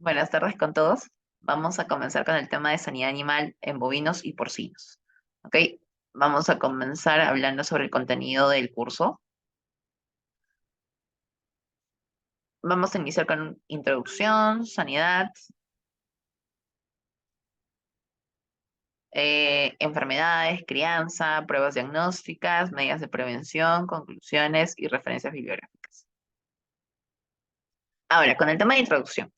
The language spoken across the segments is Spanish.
Buenas tardes con todos. Vamos a comenzar con el tema de sanidad animal en bovinos y porcinos. ¿Ok? Vamos a comenzar hablando sobre el contenido del curso. Vamos a iniciar con introducción, sanidad, enfermedades, crianza, pruebas diagnósticas, medidas de prevención, conclusiones y referencias bibliográficas. Ahora, con el tema de introducción.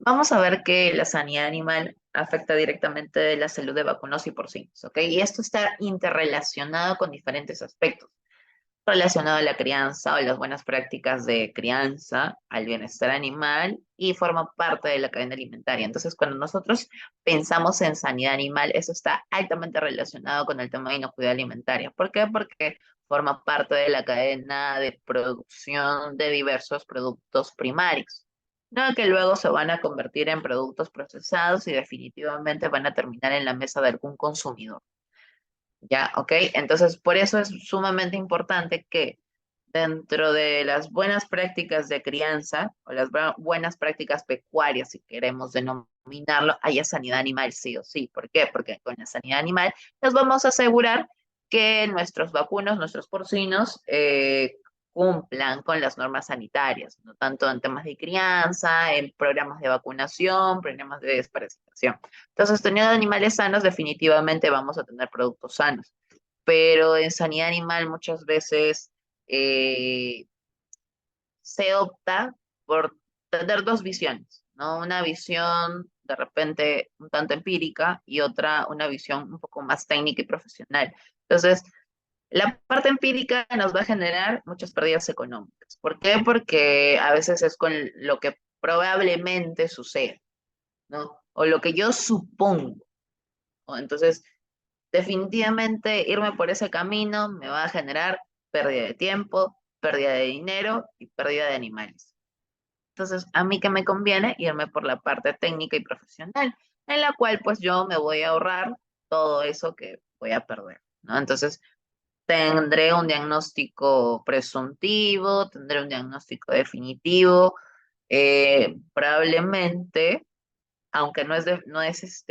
Vamos a ver que la sanidad animal afecta directamente la salud de vacunos y porcinos, ¿ok? Y esto está interrelacionado con diferentes aspectos, relacionado a la crianza o las buenas prácticas de crianza, al bienestar animal y forma parte de la cadena alimentaria. Entonces, cuando nosotros pensamos en sanidad animal, eso está altamente relacionado con el tema de inocuidad alimentaria. ¿Por qué? Porque forma parte de la cadena de producción de diversos productos primarios. No que luego se van a convertir en productos procesados y definitivamente van a terminar en la mesa de algún consumidor. ¿Ya? ¿Ok? Entonces, por eso es sumamente importante que dentro de las buenas prácticas de crianza o las buenas prácticas pecuarias, si queremos denominarlo, haya sanidad animal sí o sí. ¿Por qué? Porque con la sanidad animal nos vamos a asegurar que nuestros vacunos, nuestros porcinos, cumplan con las normas sanitarias, ¿no? Tanto en temas de crianza, en programas de vacunación, programas de desparasitación. Entonces, teniendo animales sanos, definitivamente vamos a tener productos sanos. Pero en sanidad animal muchas veces eh, se opta por tener dos visiones, ¿no? Una visión de repente un tanto empírica y otra, una visión un poco más técnica y profesional. Entonces, la parte empírica nos va a generar muchas pérdidas económicas. ¿Por qué? Porque a veces es con lo que probablemente suceda, ¿no? O lo que yo supongo, ¿no? Entonces, definitivamente irme por ese camino me va a generar pérdida de tiempo, pérdida de dinero y pérdida de animales. Entonces, a mí que me conviene irme por la parte técnica y profesional, en la cual pues yo me voy a ahorrar todo eso que voy a perder, ¿no? Entonces, tendré un diagnóstico presuntivo, tendré un diagnóstico definitivo, probablemente aunque no es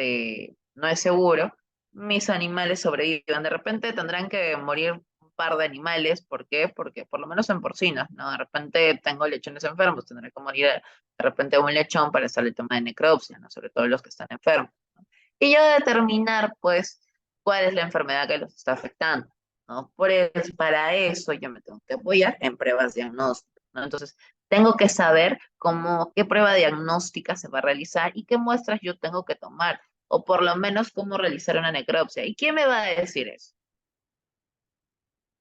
seguro, mis animales sobrevivan. De repente tendrán que morir un par de animales. ¿Por qué? Porque por lo menos en porcinos, ¿no? De repente tengo lechones enfermos, tendré que morir de repente un lechón para hacer el tema de necropsia, ¿no? Sobre todo los que están enfermos. Y yo determinar, pues, cuál es la enfermedad que los está afectando, ¿no? Para eso yo me tengo que apoyar en pruebas diagnósticas, ¿no? Entonces, tengo que saber qué prueba diagnóstica se va a realizar y qué muestras yo tengo que tomar, o por lo menos cómo realizar una necropsia. ¿Y quién me va a decir eso?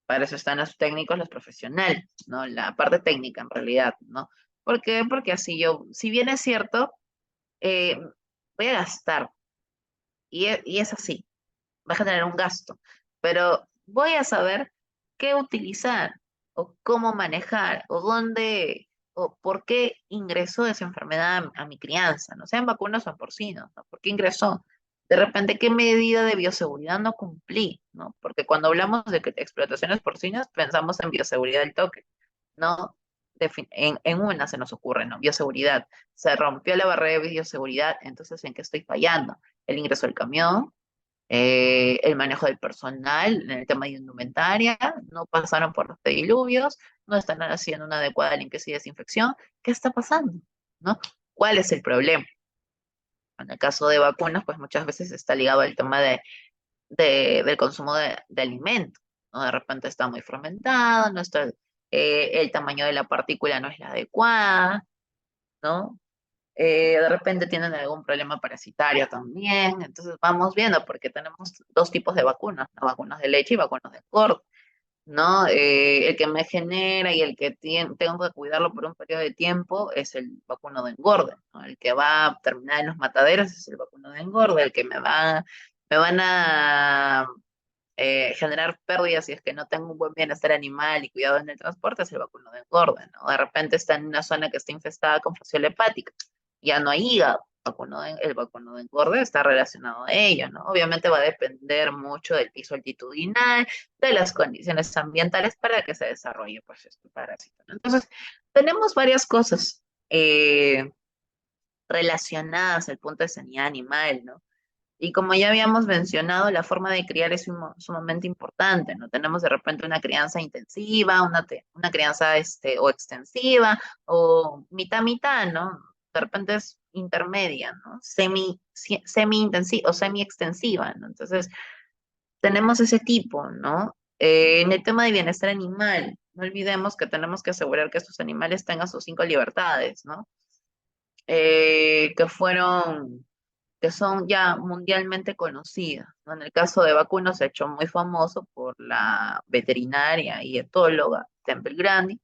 Para eso están los técnicos, los profesionales, ¿no? La parte técnica en realidad, ¿no? ¿Por qué? Porque así yo, si bien es cierto, eh, voy a gastar, y es así, va a generar un gasto, pero voy a saber qué utilizar o cómo manejar o dónde o por qué ingresó esa enfermedad a mi crianza, no sean vacunos o porcinos, ¿no? ¿Por qué ingresó? De repente, ¿qué medida de bioseguridad no cumplí? ¿No? Porque cuando hablamos de que explotaciones porcinas, pensamos en bioseguridad del toque, ¿no? En una se nos ocurre, ¿no? Bioseguridad. Se rompió la barrera de bioseguridad, entonces, ¿en qué estoy fallando? El ingreso del camión, el manejo del personal, en el tema de indumentaria, no pasaron por los diluvios, no están haciendo una adecuada limpieza y desinfección. ¿Qué está pasando? ¿No? ¿Cuál es el problema? En el caso de vacunas, pues muchas veces está ligado al tema del consumo de alimentos, ¿no? De repente está muy fermentado, no está, el tamaño de la partícula no es la adecuada, ¿no? De repente tienen algún problema parasitario también. Entonces vamos viendo, porque tenemos dos tipos de vacunas, ¿no? Vacunas de leche y vacunas de engorde, ¿no? El que me genera y el que tengo que cuidarlo por un periodo de tiempo es el vacuno de engorde, ¿no? El que va a terminar en los mataderos es el vacuno de engorde, el que me van a generar pérdidas si es que no tengo un buen bienestar animal y cuidado en el transporte es el vacuno de engorde, ¿no? De repente está en una zona que está infestada con fasciola hepática, ya no hay hígado. El vacuno de engorde está relacionado a ello, ¿no? Obviamente va a depender mucho del piso altitudinal, de las condiciones ambientales para que se desarrolle pues este parásito, ¿no? Entonces, tenemos varias cosas. relacionadas al punto de sanidad animal, ¿no? Y como ya habíamos mencionado, la forma de criar es sumamente importante, ¿no? Tenemos de repente una crianza intensiva, una crianza o extensiva, o mitad, ¿no? De repente es intermedia, ¿no? Semi-intensiva o semi-extensiva, ¿no? Entonces, tenemos ese tipo, ¿no? En el tema de bienestar animal, no olvidemos que tenemos que asegurar que estos animales tengan sus 5 libertades, ¿no? Que que son ya mundialmente conocidas, ¿no? En el caso de vacuno se ha hecho muy famoso por la veterinaria y etóloga Temple Grandi,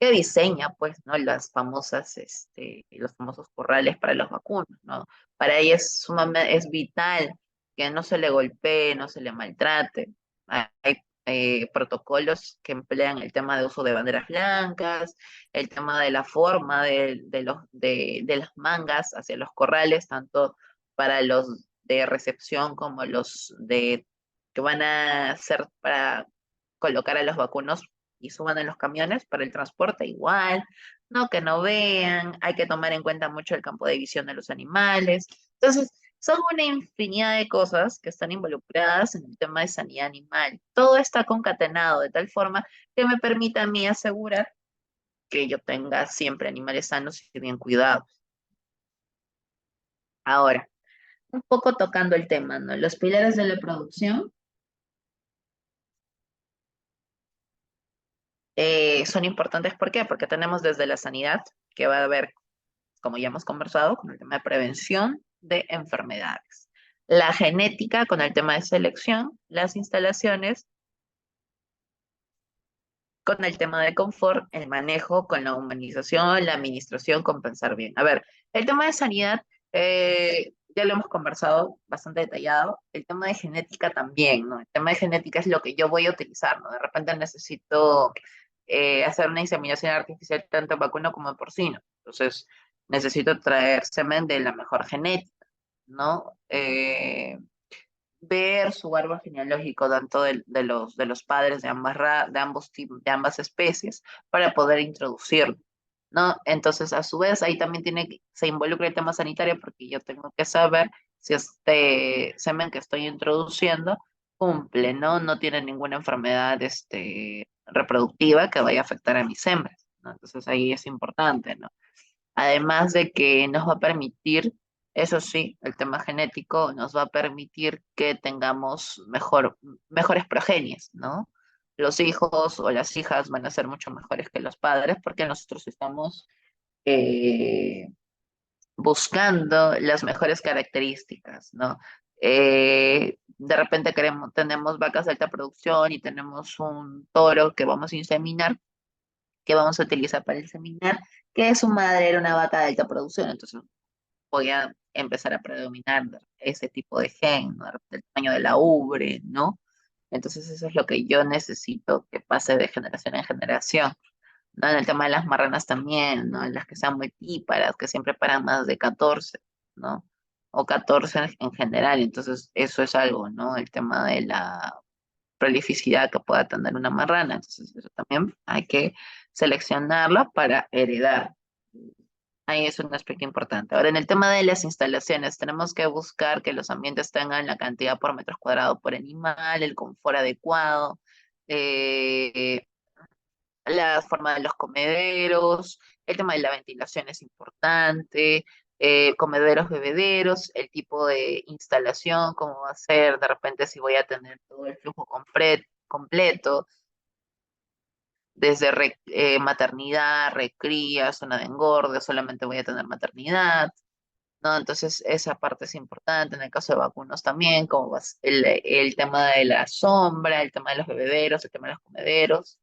que diseña, pues, ¿no? Los famosos corrales para los vacunos, ¿no? Para ella es vital que no se le golpee, no se le maltrate. Hay protocolos que emplean el tema de uso de banderas blancas, el tema de la forma de las mangas hacia los corrales, tanto para los de recepción como los de que van a ser para colocar a los vacunos y suban en los camiones para el transporte igual, no que no vean, hay que tomar en cuenta mucho el campo de visión de los animales. Entonces, son una infinidad de cosas que están involucradas en el tema de sanidad animal. Todo está concatenado de tal forma que me permita a mí asegurar que yo tenga siempre animales sanos y bien cuidados. Ahora, un poco tocando el tema, ¿no? Los pilares de la producción son importantes, ¿por qué? Porque tenemos desde la sanidad, que va a haber, como ya hemos conversado, con el tema de prevención de enfermedades. La genética con el tema de selección, las instalaciones con el tema de confort, el manejo con la humanización, la administración, compensar bien. A ver, el tema de sanidad, ya lo hemos conversado bastante detallado. El tema de genética también, ¿no? El tema de genética es lo que yo voy a utilizar, ¿no? De repente necesito hacer una inseminación artificial tanto en vacuno como en porcino. Entonces, necesito traer semen de la mejor genética, ¿no? Ver su árbol genealógico tanto de los padres de de ambas especies para poder introducirlo, ¿no? Entonces, a su vez, ahí también se involucra el tema sanitario porque yo tengo que saber si este semen que estoy introduciendo cumple, ¿no? No tiene ninguna enfermedad, reproductiva que vaya a afectar a mis hembras, ¿no? Entonces, ahí es importante, ¿no? Además de que nos va a permitir, eso sí, el tema genético nos va a permitir que tengamos mejores progenies, ¿no? Los hijos o las hijas van a ser mucho mejores que los padres porque nosotros estamos eh, buscando las mejores características, ¿no? De repente tenemos vacas de alta producción y tenemos un toro que vamos a inseminar, que vamos a utilizar para inseminar, que su madre era una vaca de alta producción, entonces voy a empezar a predominar ese tipo de gen, ¿no? El tamaño de la ubre, ¿no? Entonces eso es lo que yo necesito que pase de generación en generación, ¿no? En el tema de las marranas también, ¿no? En las que sean multíparas, que siempre paran más de 14, ¿no? O 14 en general, entonces eso es algo, ¿no? El tema de la prolificidad que pueda tener una marrana. Entonces, eso también hay que seleccionarla para heredar. Ahí es un aspecto importante. Ahora, en el tema de las instalaciones, tenemos que buscar que los ambientes tengan la cantidad por metros cuadrados por animal, el confort adecuado, eh, la forma de los comederos, el tema de la ventilación es importante, comederos, bebederos, el tipo de instalación, cómo va a ser, de repente si voy a tener todo el flujo completo, desde maternidad, recría, zona de engorde, solamente voy a tener maternidad, ¿no? Entonces esa parte es importante, en el caso de vacunos también, como el tema de la sombra, el tema de los bebederos, el tema de los comederos,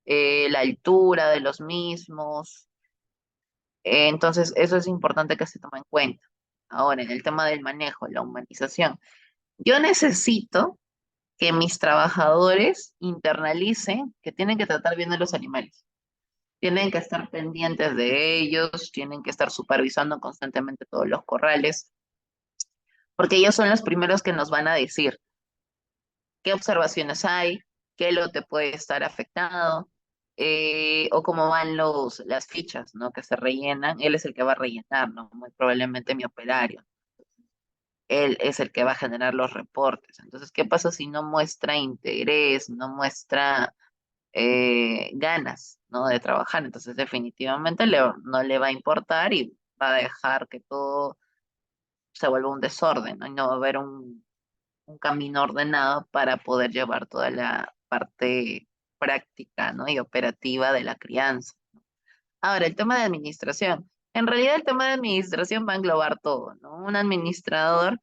la altura de los mismos. Entonces, eso es importante que se tome en cuenta. Ahora, en el tema del manejo, la humanización, yo necesito que mis trabajadores internalicen que tienen que tratar bien a los animales. Tienen que estar pendientes de ellos, tienen que estar supervisando constantemente todos los corrales, porque ellos son los primeros que nos van a decir qué observaciones hay, qué lote puede estar afectado, o cómo van las fichas, ¿no? Que se rellenan, él es el que va a rellenar, ¿no? Muy probablemente mi operario. Él es el que va a generar los reportes. Entonces, ¿qué pasa si no muestra interés, no muestra ganas, ¿no? De trabajar? Entonces, definitivamente no le va a importar y va a dejar que todo se vuelva un desorden, ¿no? Y no va a haber un camino ordenado para poder llevar toda la parte práctica, ¿no? Y operativa de la crianza. Ahora, el tema de administración. En realidad, el tema de administración va a englobar todo, ¿no? Un administrador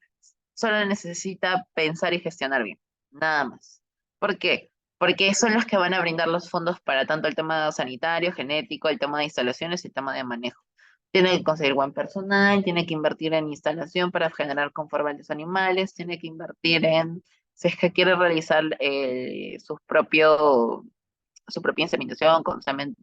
solo necesita pensar y gestionar bien, nada más. ¿Por qué? Porque son los que van a brindar los fondos para tanto el tema sanitario, genético, el tema de instalaciones y el tema de manejo. Tiene que conseguir buen personal, tiene que invertir en instalación para generar confort a los animales, tiene que invertir en, si es que quiere realizar su propia inseminación con semen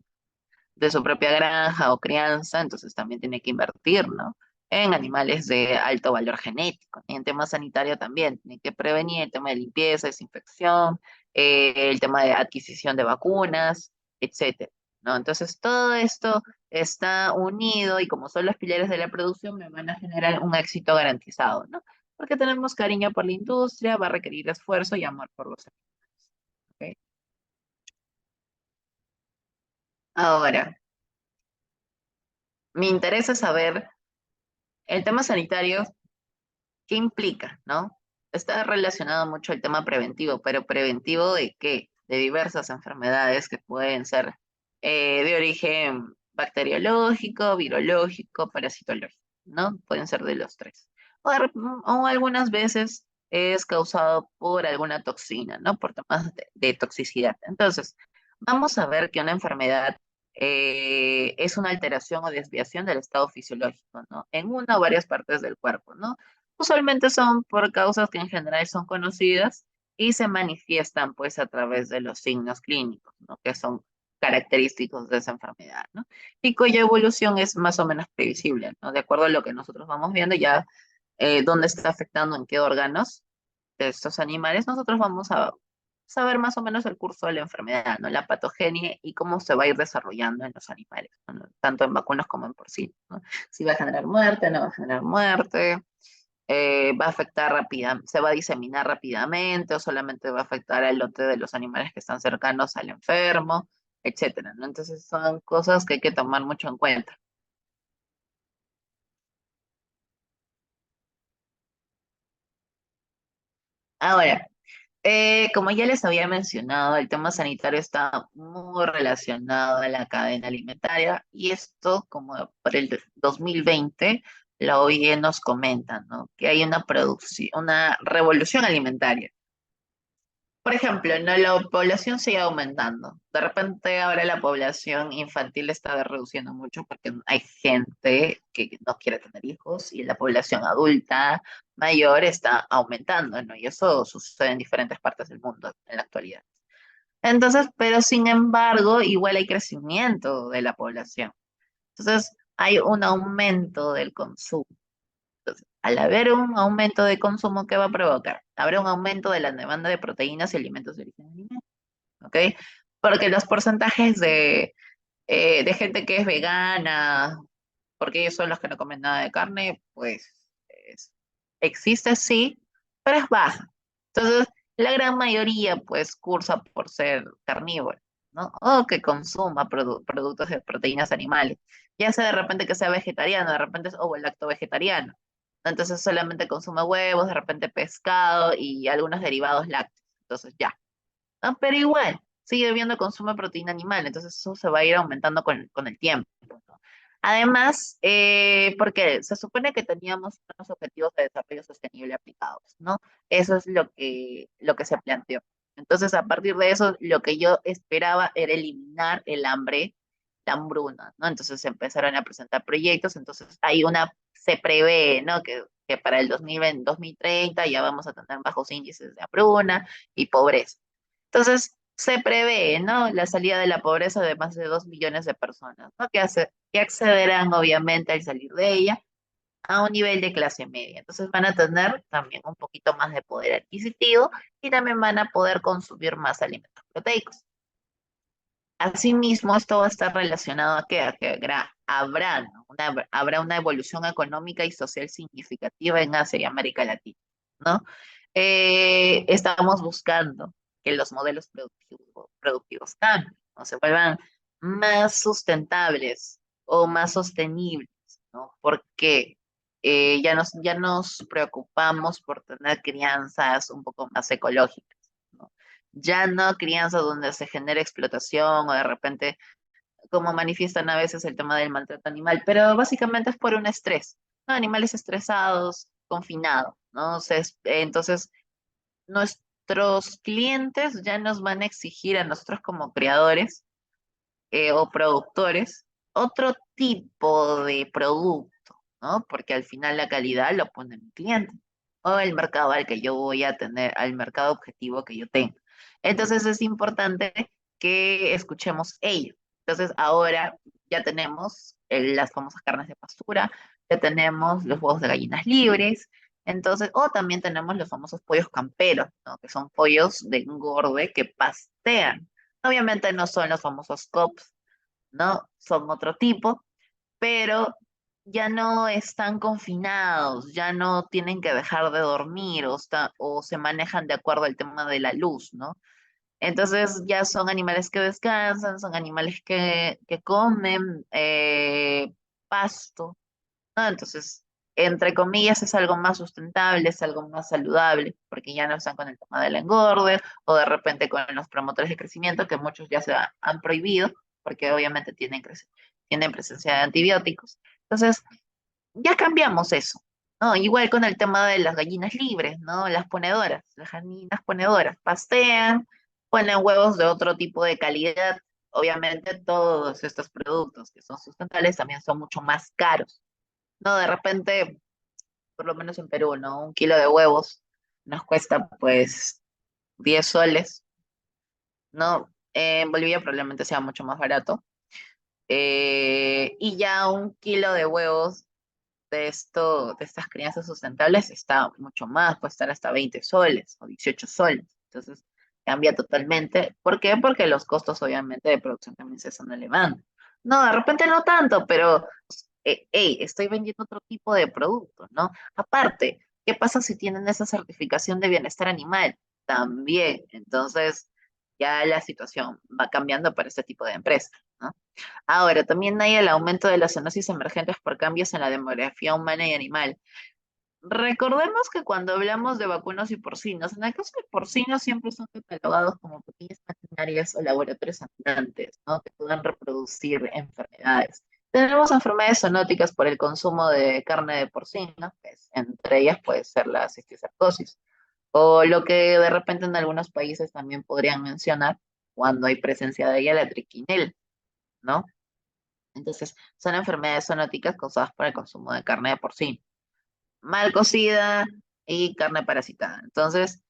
de su propia granja o crianza, entonces también tiene que invertir, ¿no? En animales de alto valor genético. Y en tema sanitario también, tiene que prevenir el tema de limpieza, desinfección, el tema de adquisición de vacunas, etcétera, ¿no? Entonces todo esto está unido y como son los pilares de la producción, me van a generar un éxito garantizado, ¿no? Porque tenemos cariño por la industria, va a requerir esfuerzo y amor por los animales, ¿ok? Ahora, me interesa saber el tema sanitario. ¿Qué implica, no? Está relacionado mucho al tema preventivo, pero ¿preventivo de qué? De diversas enfermedades que pueden ser de origen bacteriológico, virológico, parasitológico, ¿no? Pueden ser de los tres. O algunas veces es causado por alguna toxina, ¿no? Por temas de toxicidad. Entonces, vamos a ver que una enfermedad es una alteración o desviación del estado fisiológico, ¿no? En una o varias partes del cuerpo, ¿no? Usualmente son por causas que en general son conocidas y se manifiestan pues a través de los signos clínicos, ¿no? Que son característicos de esa enfermedad, ¿no? Y cuya evolución es más o menos previsible, ¿no? De acuerdo a lo que nosotros vamos viendo ya dónde está afectando en qué órganos de estos animales, nosotros vamos a saber más o menos el curso de la enfermedad, ¿no? La patogenia y cómo se va a ir desarrollando en los animales, ¿no? Tanto en vacunos como en porcinos, ¿no? Si va a generar muerte, no va a generar muerte, va a afectar rápidamente, se va a diseminar rápidamente o solamente va a afectar al lote de los animales que están cercanos al enfermo, etcétera, ¿no? Entonces son cosas que hay que tomar mucho en cuenta. Ahora, como ya les había mencionado, el tema sanitario está muy relacionado a la cadena alimentaria y esto, como por el 2020, la OIE nos comenta, ¿no? Que hay una producción, una revolución alimentaria. Por ejemplo, no, la población sigue aumentando. De repente ahora la población infantil está reduciendo mucho porque hay gente que no quiere tener hijos y la población adulta mayor está aumentando, ¿no? Y eso sucede en diferentes partes del mundo en la actualidad. Entonces, pero sin embargo, igual hay crecimiento de la población. Entonces, hay un aumento del consumo. Entonces, al haber un aumento de consumo, ¿qué va a provocar? Habrá un aumento de la demanda de proteínas y alimentos de origen animal, ¿ok? Porque los porcentajes de gente que es vegana, porque ellos son los que no comen nada de carne, pues es- existe sí, pero es baja. Entonces, la gran mayoría pues cursa por ser carnívora, ¿no? O que consuma productos de proteínas animales. Ya sea de repente que sea vegetariano, de repente es ovo lacto vegetariano. Entonces solamente consume huevos, de repente pescado y algunos derivados lácteos. Entonces ya. ¿No? Pero igual, sigue habiendo consumo de proteína animal, entonces eso se va a ir aumentando con el tiempo, ¿no? Además, porque se supone que teníamos unos objetivos de desarrollo sostenible aplicados, ¿no? Eso es lo que se planteó. Entonces, a partir de eso, lo que yo esperaba era eliminar el hambre, la hambruna, ¿no? Entonces se empezaron a presentar proyectos, entonces se prevé, ¿no? Que para el 2020, 2030 ya vamos a tener bajos índices de hambruna y pobreza. Entonces, se prevé, ¿no? La salida de la pobreza de más de 2 millones de personas, ¿no? Que accederán, obviamente, al salir de ella a un nivel de clase media. Entonces, van a tener también un poquito más de poder adquisitivo y también van a poder consumir más alimentos proteicos. Asimismo, esto va a estar relacionado a que ¿no? Habrá una evolución económica y social significativa en Asia y América Latina, ¿no? Estamos buscando que los modelos productivos cambien, ¿no? Se vuelvan más sustentables o más sostenibles, ¿no? Porque ya nos preocupamos por tener crianzas un poco más ecológicas, ¿no? Ya no crianza donde se genera explotación o de repente, como manifiestan a veces el tema del maltrato animal, pero básicamente es por un estrés, ¿no? Animales estresados, confinados, ¿no? Entonces, nuestros clientes ya nos van a exigir a nosotros como creadores o productores otro tipo de producto, ¿no? Porque al final la calidad lo pone mi cliente o el mercado al que yo voy a tener, al mercado objetivo que yo tengo. Entonces es importante que escuchemos ello. Entonces ahora ya tenemos las famosas carnes de pastura, ya tenemos los huevos de gallinas libres, entonces, o también tenemos los famosos pollos camperos, ¿no? Que son pollos de engorde que pastean. Obviamente no son los famosos COPs, ¿no? Son otro tipo, pero ya no están confinados, ya no tienen que dejar de dormir o se manejan de acuerdo al tema de la luz, ¿no? Entonces ya son animales que descansan, son animales que comen pasto, ¿no? Entonces, entre comillas, es algo más sustentable, es algo más saludable, porque ya no están con el tema del engorde o de repente con los promotores de crecimiento, que muchos ya han prohibido, porque obviamente tienen presencia de antibióticos. Entonces, ya cambiamos eso, ¿no? Igual con el tema de las gallinas libres, ¿no? Las gallinas ponedoras, pastean, ponen huevos de otro tipo de calidad. Obviamente todos estos productos que son sustentables también son mucho más caros. No, de repente, por lo menos en Perú, ¿no? Un kilo de huevos nos cuesta pues 10 soles, ¿no? En Bolivia probablemente sea mucho más barato. Y ya un kilo de huevos de estas crianzas sustentables está mucho más, puede estar hasta 20 soles o 18 soles. Entonces cambia totalmente. ¿Por qué? Porque los costos obviamente de producción también se están elevando. No, de repente no tanto, pero hey, estoy vendiendo otro tipo de producto, ¿no? Aparte, ¿qué pasa si tienen esa certificación de bienestar animal? También, entonces ya la situación va cambiando para este tipo de empresas, ¿no? Ahora, también hay el aumento de las zoonosis emergentes por cambios en la demografía humana y animal. Recordemos que cuando hablamos de vacunos y porcinos, en el caso de porcinos siempre son catalogados como pequeñas maquinarias o laboratorios andantes, ¿no? Que puedan reproducir enfermedades. Tenemos enfermedades zoonóticas por el consumo de carne de porcino, pues, entre ellas puede ser la cisticercosis, o lo que de repente en algunos países también podrían mencionar cuando hay presencia de ella, la triquinel, ¿no? Entonces, son enfermedades zoonóticas causadas por el consumo de carne de porcino, mal cocida y carne parasitada. Entonces,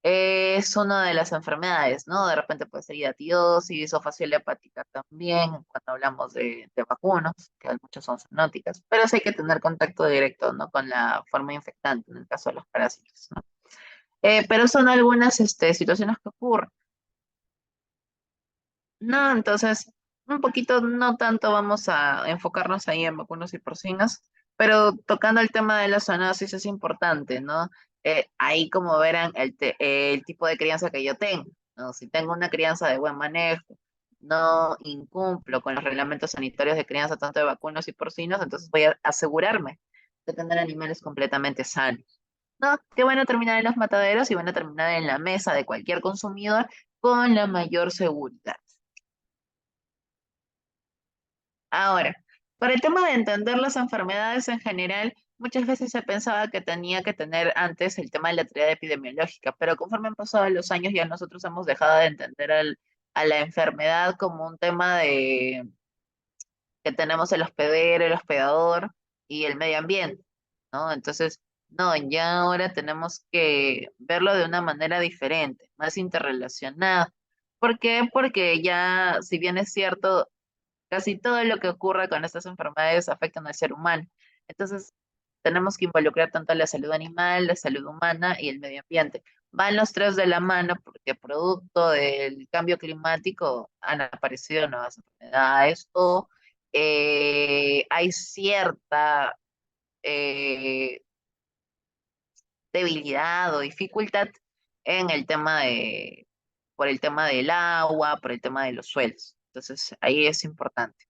es una de las enfermedades, ¿no? De repente puede ser hidatidosis o fasciole hepática también, cuando hablamos de vacunos, que muchos son zoonóticas, pero sí hay que tener contacto directo, ¿no? Con la forma infectante, en el caso de los parásitos, ¿no? Pero son algunas situaciones que ocurren. No, entonces, un poquito, no tanto vamos a enfocarnos ahí en vacunos y porcinos, pero tocando el tema de la zoonosis es importante, ¿no? Ahí como verán el tipo de crianza que yo tengo, ¿no? Si tengo una crianza de buen manejo, no incumplo con los reglamentos sanitarios de crianza tanto de vacunos y porcinos, entonces voy a asegurarme de tener animales completamente sanos, ¿no? Que van a terminar en los mataderos y van a terminar en la mesa de cualquier consumidor con la mayor seguridad. Ahora, para el tema de entender las enfermedades en general, muchas veces se pensaba que tenía que tener antes el tema de la triada epidemiológica, pero conforme han pasado los años ya nosotros hemos dejado de entender a la enfermedad como un tema de que tenemos el hospedero, el hospedador y el medio ambiente, ¿no? Entonces, no, ya ahora tenemos que verlo de una manera diferente, más interrelacionada. ¿Por qué? Porque ya, si bien es cierto, casi todo lo que ocurre con estas enfermedades afectan al ser humano. Entonces, tenemos que involucrar tanto la salud animal, la salud humana y el medio ambiente. Van los tres de la mano porque producto del cambio climático han aparecido nuevas enfermedades o hay cierta eh, debilidad o dificultad en el tema por el tema del agua, por el tema de los suelos. Entonces, ahí es importante.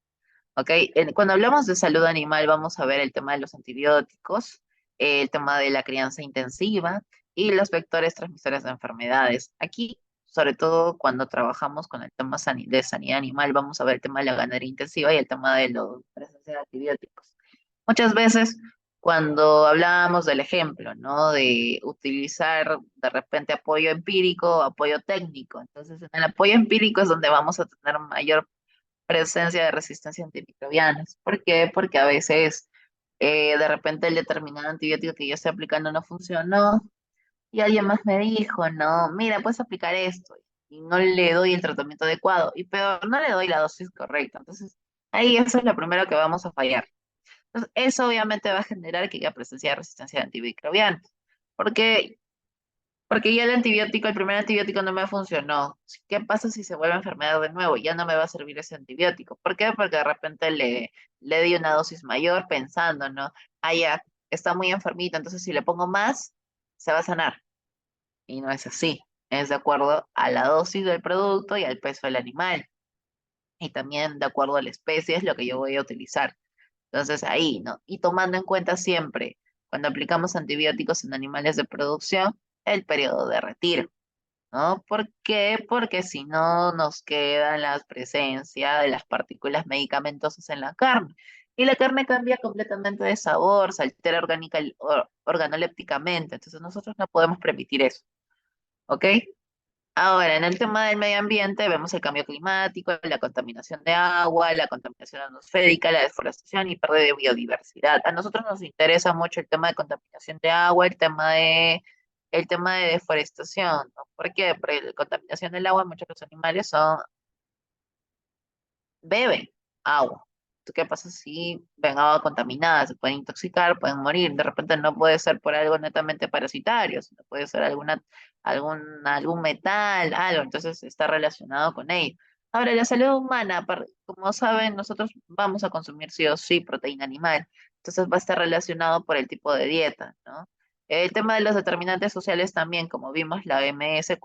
¿Ok? Cuando hablamos de salud animal, vamos a ver el tema de los antibióticos, el tema de la crianza intensiva y los vectores transmisores de enfermedades. Aquí, sobre todo cuando trabajamos con el tema de sanidad animal, vamos a ver el tema de la ganadería intensiva y el tema de la presencia de antibióticos. Muchas veces, cuando hablábamos del ejemplo, ¿no? De utilizar de repente apoyo empírico, apoyo técnico. Entonces, en el apoyo empírico es donde vamos a tener mayor presencia de resistencia a antimicrobianas. ¿Por qué? Porque a veces de repente el determinado antibiótico que yo estoy aplicando no funcionó y alguien más me dijo, no, mira, puedes aplicar esto y no le doy el tratamiento adecuado y peor, no le doy la dosis correcta. Entonces, ahí eso es lo primero que vamos a fallar. Entonces, eso obviamente va a generar que haya presencia de resistencia a antimicrobianos. Porque porque ya el antibiótico, el primer antibiótico no me funcionó. ¿Qué pasa si se vuelve a enfermedad de nuevo? Ya no me va a servir ese antibiótico. ¿Por qué? Porque de repente le di una dosis mayor pensando, ¿no? Ah, ya, está muy enfermita, entonces si le pongo más, se va a sanar. Y no es así. Es de acuerdo a la dosis del producto y al peso del animal. Y también de acuerdo a la especie es lo que yo voy a utilizar. Entonces ahí, ¿no? Y tomando en cuenta siempre, cuando aplicamos antibióticos en animales de producción, el periodo de retiro. ¿No? ¿Por qué? Porque si no nos queda la presencia de las partículas medicamentosas en la carne. Y la carne cambia completamente de sabor, se altera organolépticamente. Entonces nosotros no podemos permitir eso. ¿Ok? Ahora, en el tema del medio ambiente, vemos el cambio climático, la contaminación de agua, la contaminación atmosférica, la deforestación y pérdida de biodiversidad. A nosotros nos interesa mucho el tema de contaminación de agua, el tema de deforestación, ¿no? ¿Por qué? Porque la contaminación del agua, muchos de los animales beben agua. ¿Tú ¿Qué pasa si ven agua contaminada? Se pueden intoxicar, pueden morir. De repente no puede ser por algo netamente parasitario, sino puede ser algún metal, algo. Entonces está relacionado con ello. Ahora, la salud humana, como saben, nosotros vamos a consumir sí o sí proteína animal. Entonces va a estar relacionado por el tipo de dieta, ¿no? El tema de los determinantes sociales también, como vimos la OMS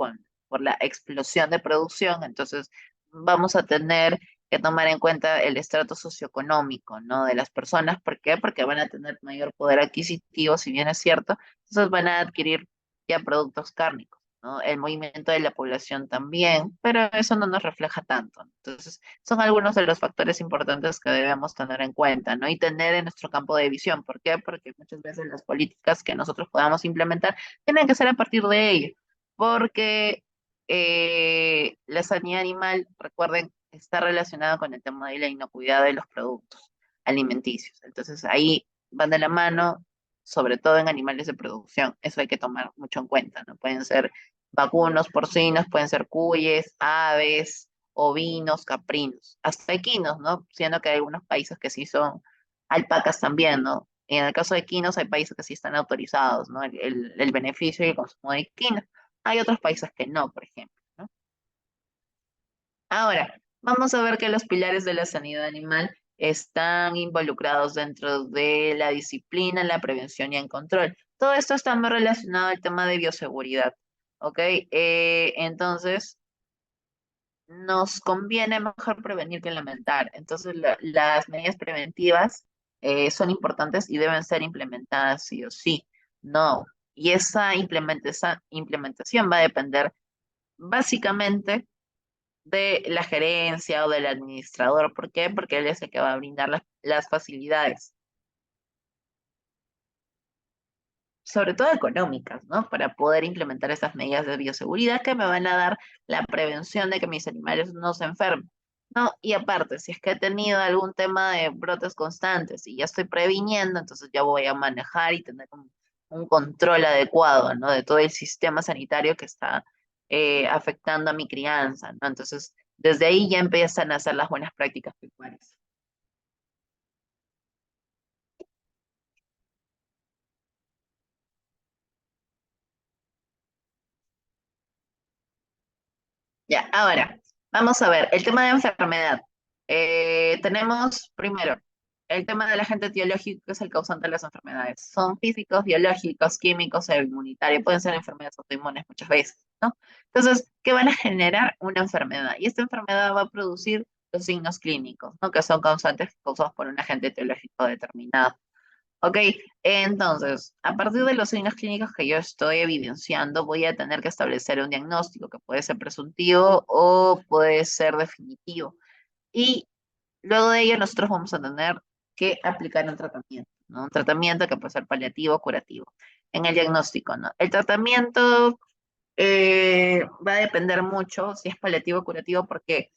por la explosión de producción, entonces vamos a tener que tomar en cuenta el estrato socioeconómico, ¿no? De las personas. ¿Por qué? Porque van a tener mayor poder adquisitivo, si bien es cierto, entonces van a adquirir ya productos cárnicos, ¿no? El movimiento de la población también, pero eso no nos refleja tanto. Entonces, son algunos de los factores importantes que debemos tener en cuenta, ¿no? Y tener en nuestro campo de visión. ¿Por qué? Porque muchas veces las políticas que nosotros podamos implementar tienen que ser a partir de ello, porque la sanidad animal, recuerden, está relacionada con el tema de la inocuidad de los productos alimenticios. Entonces ahí van de la mano, sobre todo en animales de producción. Eso hay que tomar mucho en cuenta, ¿no? Pueden ser vacunos, porcinos, pueden ser cuyes, aves, ovinos, caprinos, hasta equinos, ¿no? Siendo que hay algunos países que sí son alpacas también, ¿no? Y en el caso de equinos hay países que sí están autorizados, ¿no? El beneficio y el consumo de equinos. Hay otros países que no, por ejemplo, ¿no? Ahora, vamos a ver que los pilares de la sanidad animal están involucrados dentro de la disciplina, la prevención y el control. Todo esto está muy relacionado al tema de bioseguridad, ¿ok? Entonces, nos conviene mejor prevenir que lamentar. Entonces, las medidas preventivas son importantes y deben ser implementadas sí o sí. No, y esa implementación va a depender básicamente de la gerencia o del administrador. ¿Por qué? Porque él es el que va a brindar las facilidades, sobre todo económicas, ¿no? Para poder implementar estas medidas de bioseguridad que me van a dar la prevención de que mis animales no se enfermen. No, y aparte, si es que he tenido algún tema de brotes constantes y ya estoy previniendo, entonces ya voy a manejar y tener un control adecuado, ¿no? De todo el sistema sanitario que está afectando a mi crianza, ¿no? Entonces, desde ahí ya empiezan a hacer las buenas prácticas pecuarias. Ya, ahora, vamos a ver, el tema de enfermedad. Tenemos primero el tema del agente etiológico, que es el causante de las enfermedades. Son físicos, biológicos, químicos e inmunitarios. Pueden ser enfermedades autoinmunes muchas veces, ¿no? Entonces, ¿qué van a generar una enfermedad? Y esta enfermedad va a producir los signos clínicos, ¿no? Que son causantes causados por un agente etiológico determinado. Ok, entonces, a partir de los signos clínicos que yo estoy evidenciando, voy a tener que establecer un diagnóstico que puede ser presuntivo o puede ser definitivo. Y luego de ello, nosotros vamos a tener que aplicar un tratamiento, ¿no? Un tratamiento que puede ser paliativo o curativo. En el diagnóstico, ¿no? El tratamiento va a depender mucho si es paliativo o curativo, porque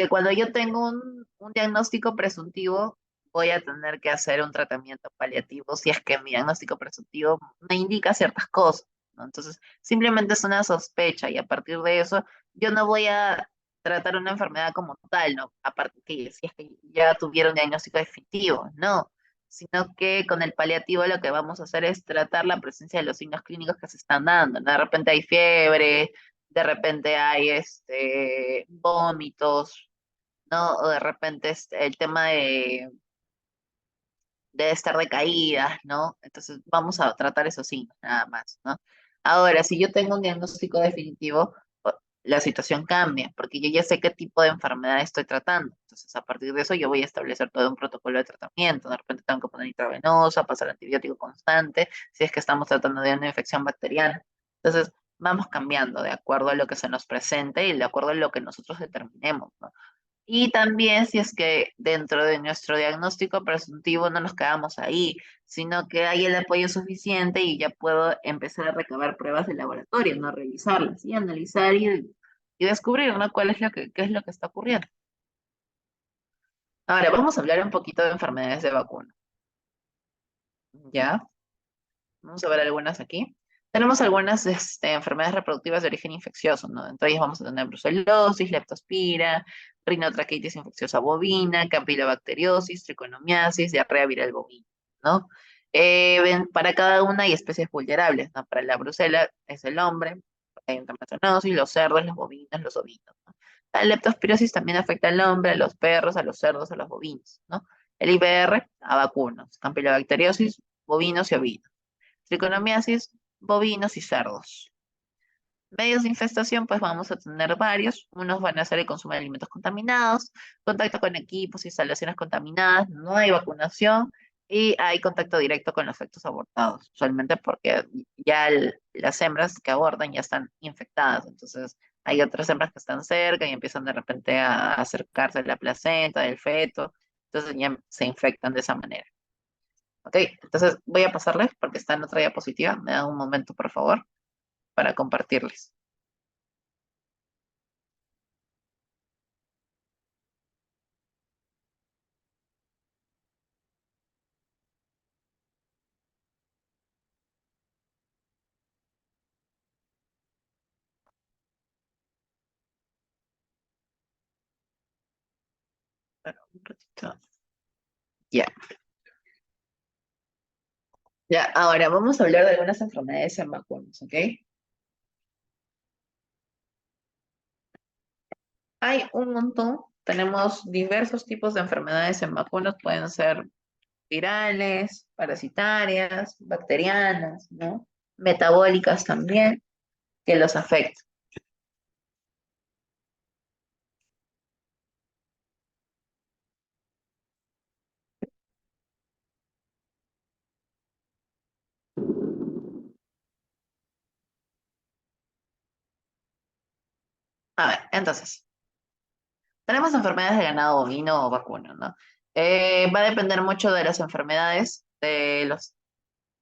cuando yo tengo un diagnóstico presuntivo, voy a tener que hacer un tratamiento paliativo si es que mi diagnóstico presuntivo me indica ciertas cosas, ¿no? Entonces, simplemente es una sospecha y a partir de eso, yo no voy a tratar una enfermedad como tal, ¿no? Aparte que si es que ya tuviera un diagnóstico definitivo, no, sino que con el paliativo lo que vamos a hacer es tratar la presencia de los signos clínicos que se están dando, ¿no? De repente hay fiebre, de repente hay vómitos, ¿no? O de repente el tema de estar decaídas, ¿no? Entonces vamos a tratar esos signos nada más, ¿no? Ahora, si yo tengo un diagnóstico definitivo, la situación cambia, porque yo ya sé qué tipo de enfermedad estoy tratando. Entonces, a partir de eso, yo voy a establecer todo un protocolo de tratamiento. De repente tengo que poner intravenosa, pasar antibiótico constante, si es que estamos tratando de una infección bacteriana. Entonces, vamos cambiando de acuerdo a lo que se nos presente y de acuerdo a lo que nosotros determinemos, ¿no? Y también si es que dentro de nuestro diagnóstico presuntivo no nos quedamos ahí, sino que hay el apoyo suficiente y ya puedo empezar a recabar pruebas de laboratorio, no revisarlas y analizar y descubrir, ¿no? ¿Cuál es qué es lo que está ocurriendo? Ahora, vamos a hablar un poquito de enfermedades de vacuna. ¿Ya? Vamos a ver algunas aquí. Tenemos algunas enfermedades reproductivas de origen infeccioso, ¿no? Entre ellas vamos a tener brucelosis, leptospira, rinotraqueitis infecciosa bovina, campilobacteriosis, triconomiasis, diarrea viral bovina, ¿no? Para cada una hay especies vulnerables, ¿no? Para la brucela es el hombre, hay entomatosis, los cerdos, los bovinos, los ovinos, ¿no? La leptospirosis también afecta al hombre, a los perros, a los cerdos, a los bovinos, ¿no? El IBR a vacunos, campilobacteriosis, bovinos y ovinos. Triconomiasis, bovinos y cerdos. Medios de infestación, pues vamos a tener varios. Unos van a ser el consumo de alimentos contaminados, contacto con equipos, instalaciones contaminadas, no hay vacunación y hay contacto directo con los fetos abortados, usualmente porque ya las hembras que abortan ya están infectadas. Entonces, hay otras hembras que están cerca y empiezan de repente a acercarse a la placenta del feto. Entonces, ya se infectan de esa manera. Ok, entonces voy a pasarles porque está en otra diapositiva. Me dan un momento, por favor, para compartirles. Bueno, un ratito. Ya, ya, ahora vamos a hablar de algunas enfermedades en vacunas, ¿ok? Hay un montón. Tenemos diversos tipos de enfermedades en vacunas. Pueden ser virales, parasitarias, bacterianas, ¿no? Metabólicas también, que los afectan. A ver, entonces, tenemos enfermedades de ganado bovino o vacuno, ¿no? Va a depender mucho de las enfermedades, de los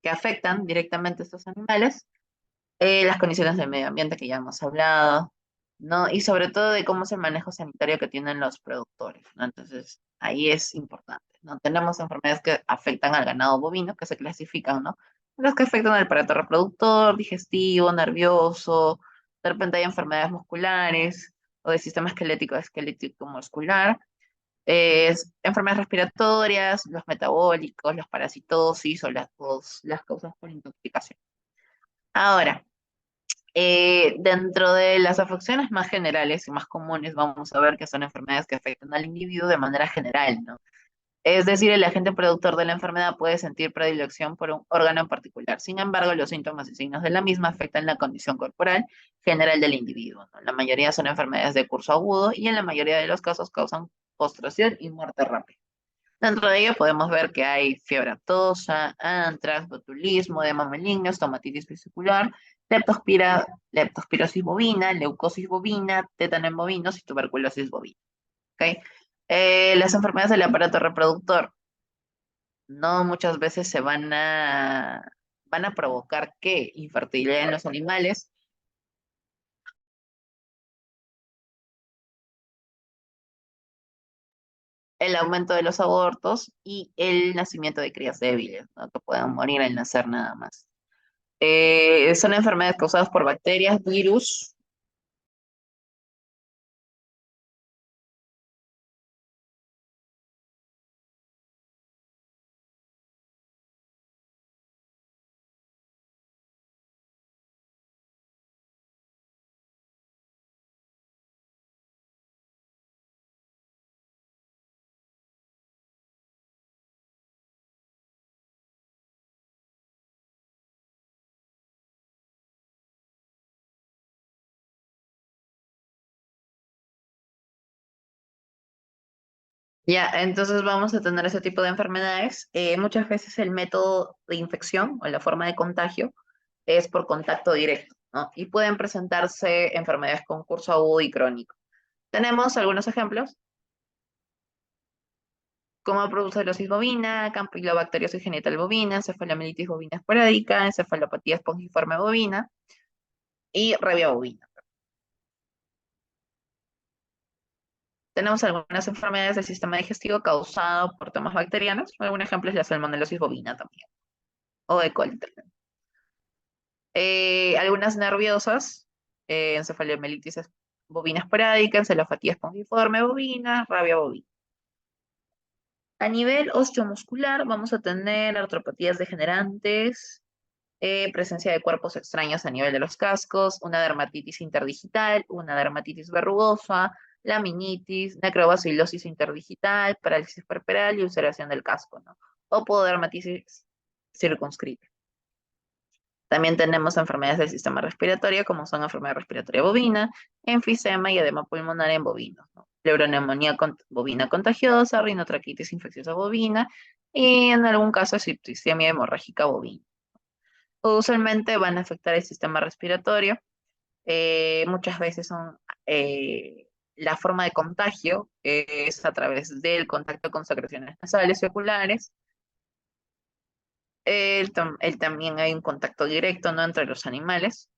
que afectan directamente a estos animales, las condiciones del medio ambiente que ya hemos hablado, ¿no? Y sobre todo de cómo es el manejo sanitario que tienen los productores, ¿no? Entonces, ahí es importante, ¿no? Tenemos enfermedades que afectan al ganado bovino, que se clasifican, ¿no? Las que afectan al aparato reproductor, digestivo, nervioso, de repente hay enfermedades musculares o de sistema esquelético muscular, enfermedades respiratorias, los metabólicos, los parasitosis o las causas por intoxicación. Ahora, Dentro de las afecciones más generales y más comunes, vamos a ver que son enfermedades que afectan al individuo de manera general, ¿no? Es decir, el agente productor de la enfermedad puede sentir predilección por un órgano en particular. Sin embargo, los síntomas y signos de la misma afectan la condición corporal general del individuo, ¿no? La mayoría son enfermedades de curso agudo y en la mayoría de los casos causan postración y muerte rápida. Dentro de ello podemos ver que hay fiebre aftosa, antrax, botulismo, edema maligno, estomatitis vesicular, leptospirosis bovina, leucosis bovina, tétano en bovinos y tuberculosis bovina. ¿Ok? Las enfermedades del aparato reproductor no muchas veces van a provocar ¿qué? Infertilidad en los animales, el aumento de los abortos y el nacimiento de crías débiles, ¿no? Que puedan morir al nacer nada más. Son enfermedades causadas por bacterias, virus. Ya, entonces vamos a tener ese tipo de enfermedades. Muchas veces el método de infección o la forma de contagio es por contacto directo, ¿no? Y pueden presentarse enfermedades con curso agudo y crónico. Tenemos algunos ejemplos, como brucelosis bovina, campylobacteriosis genital bovina, encefalomielitis bovina esporádica, encefalopatía espongiforme bovina y rabia bovina. Tenemos algunas enfermedades del sistema digestivo causado por temas bacterianos. Algún ejemplo es la salmonelosis bovina también, o E. coli. Algunas nerviosas, encefalomielitis bovina esporádica, encefalopatía espongiforme bovina, rabia bovina. A nivel osteomuscular vamos a tener artropatías degenerantes, presencia de cuerpos extraños a nivel de los cascos, una dermatitis interdigital, una dermatitis verrugosa, laminitis, necrobacilosis interdigital, parálisis perperal y ulceración del casco, ¿no? O pododermatitis circunscrita. También tenemos enfermedades del sistema respiratorio, como son enfermedad respiratoria bovina, enfisema y edema pulmonar en bovinos, ¿no? Pleuroneumonía bovina contagiosa, rinotraquitis infecciosa bovina y en algún caso septicemia hemorrágica bovina. Usualmente van a afectar el sistema respiratorio. Muchas veces son la forma de contagio es a través del contacto con secreciones nasales y oculares. También hay un contacto directo, ¿no? Entre los animales.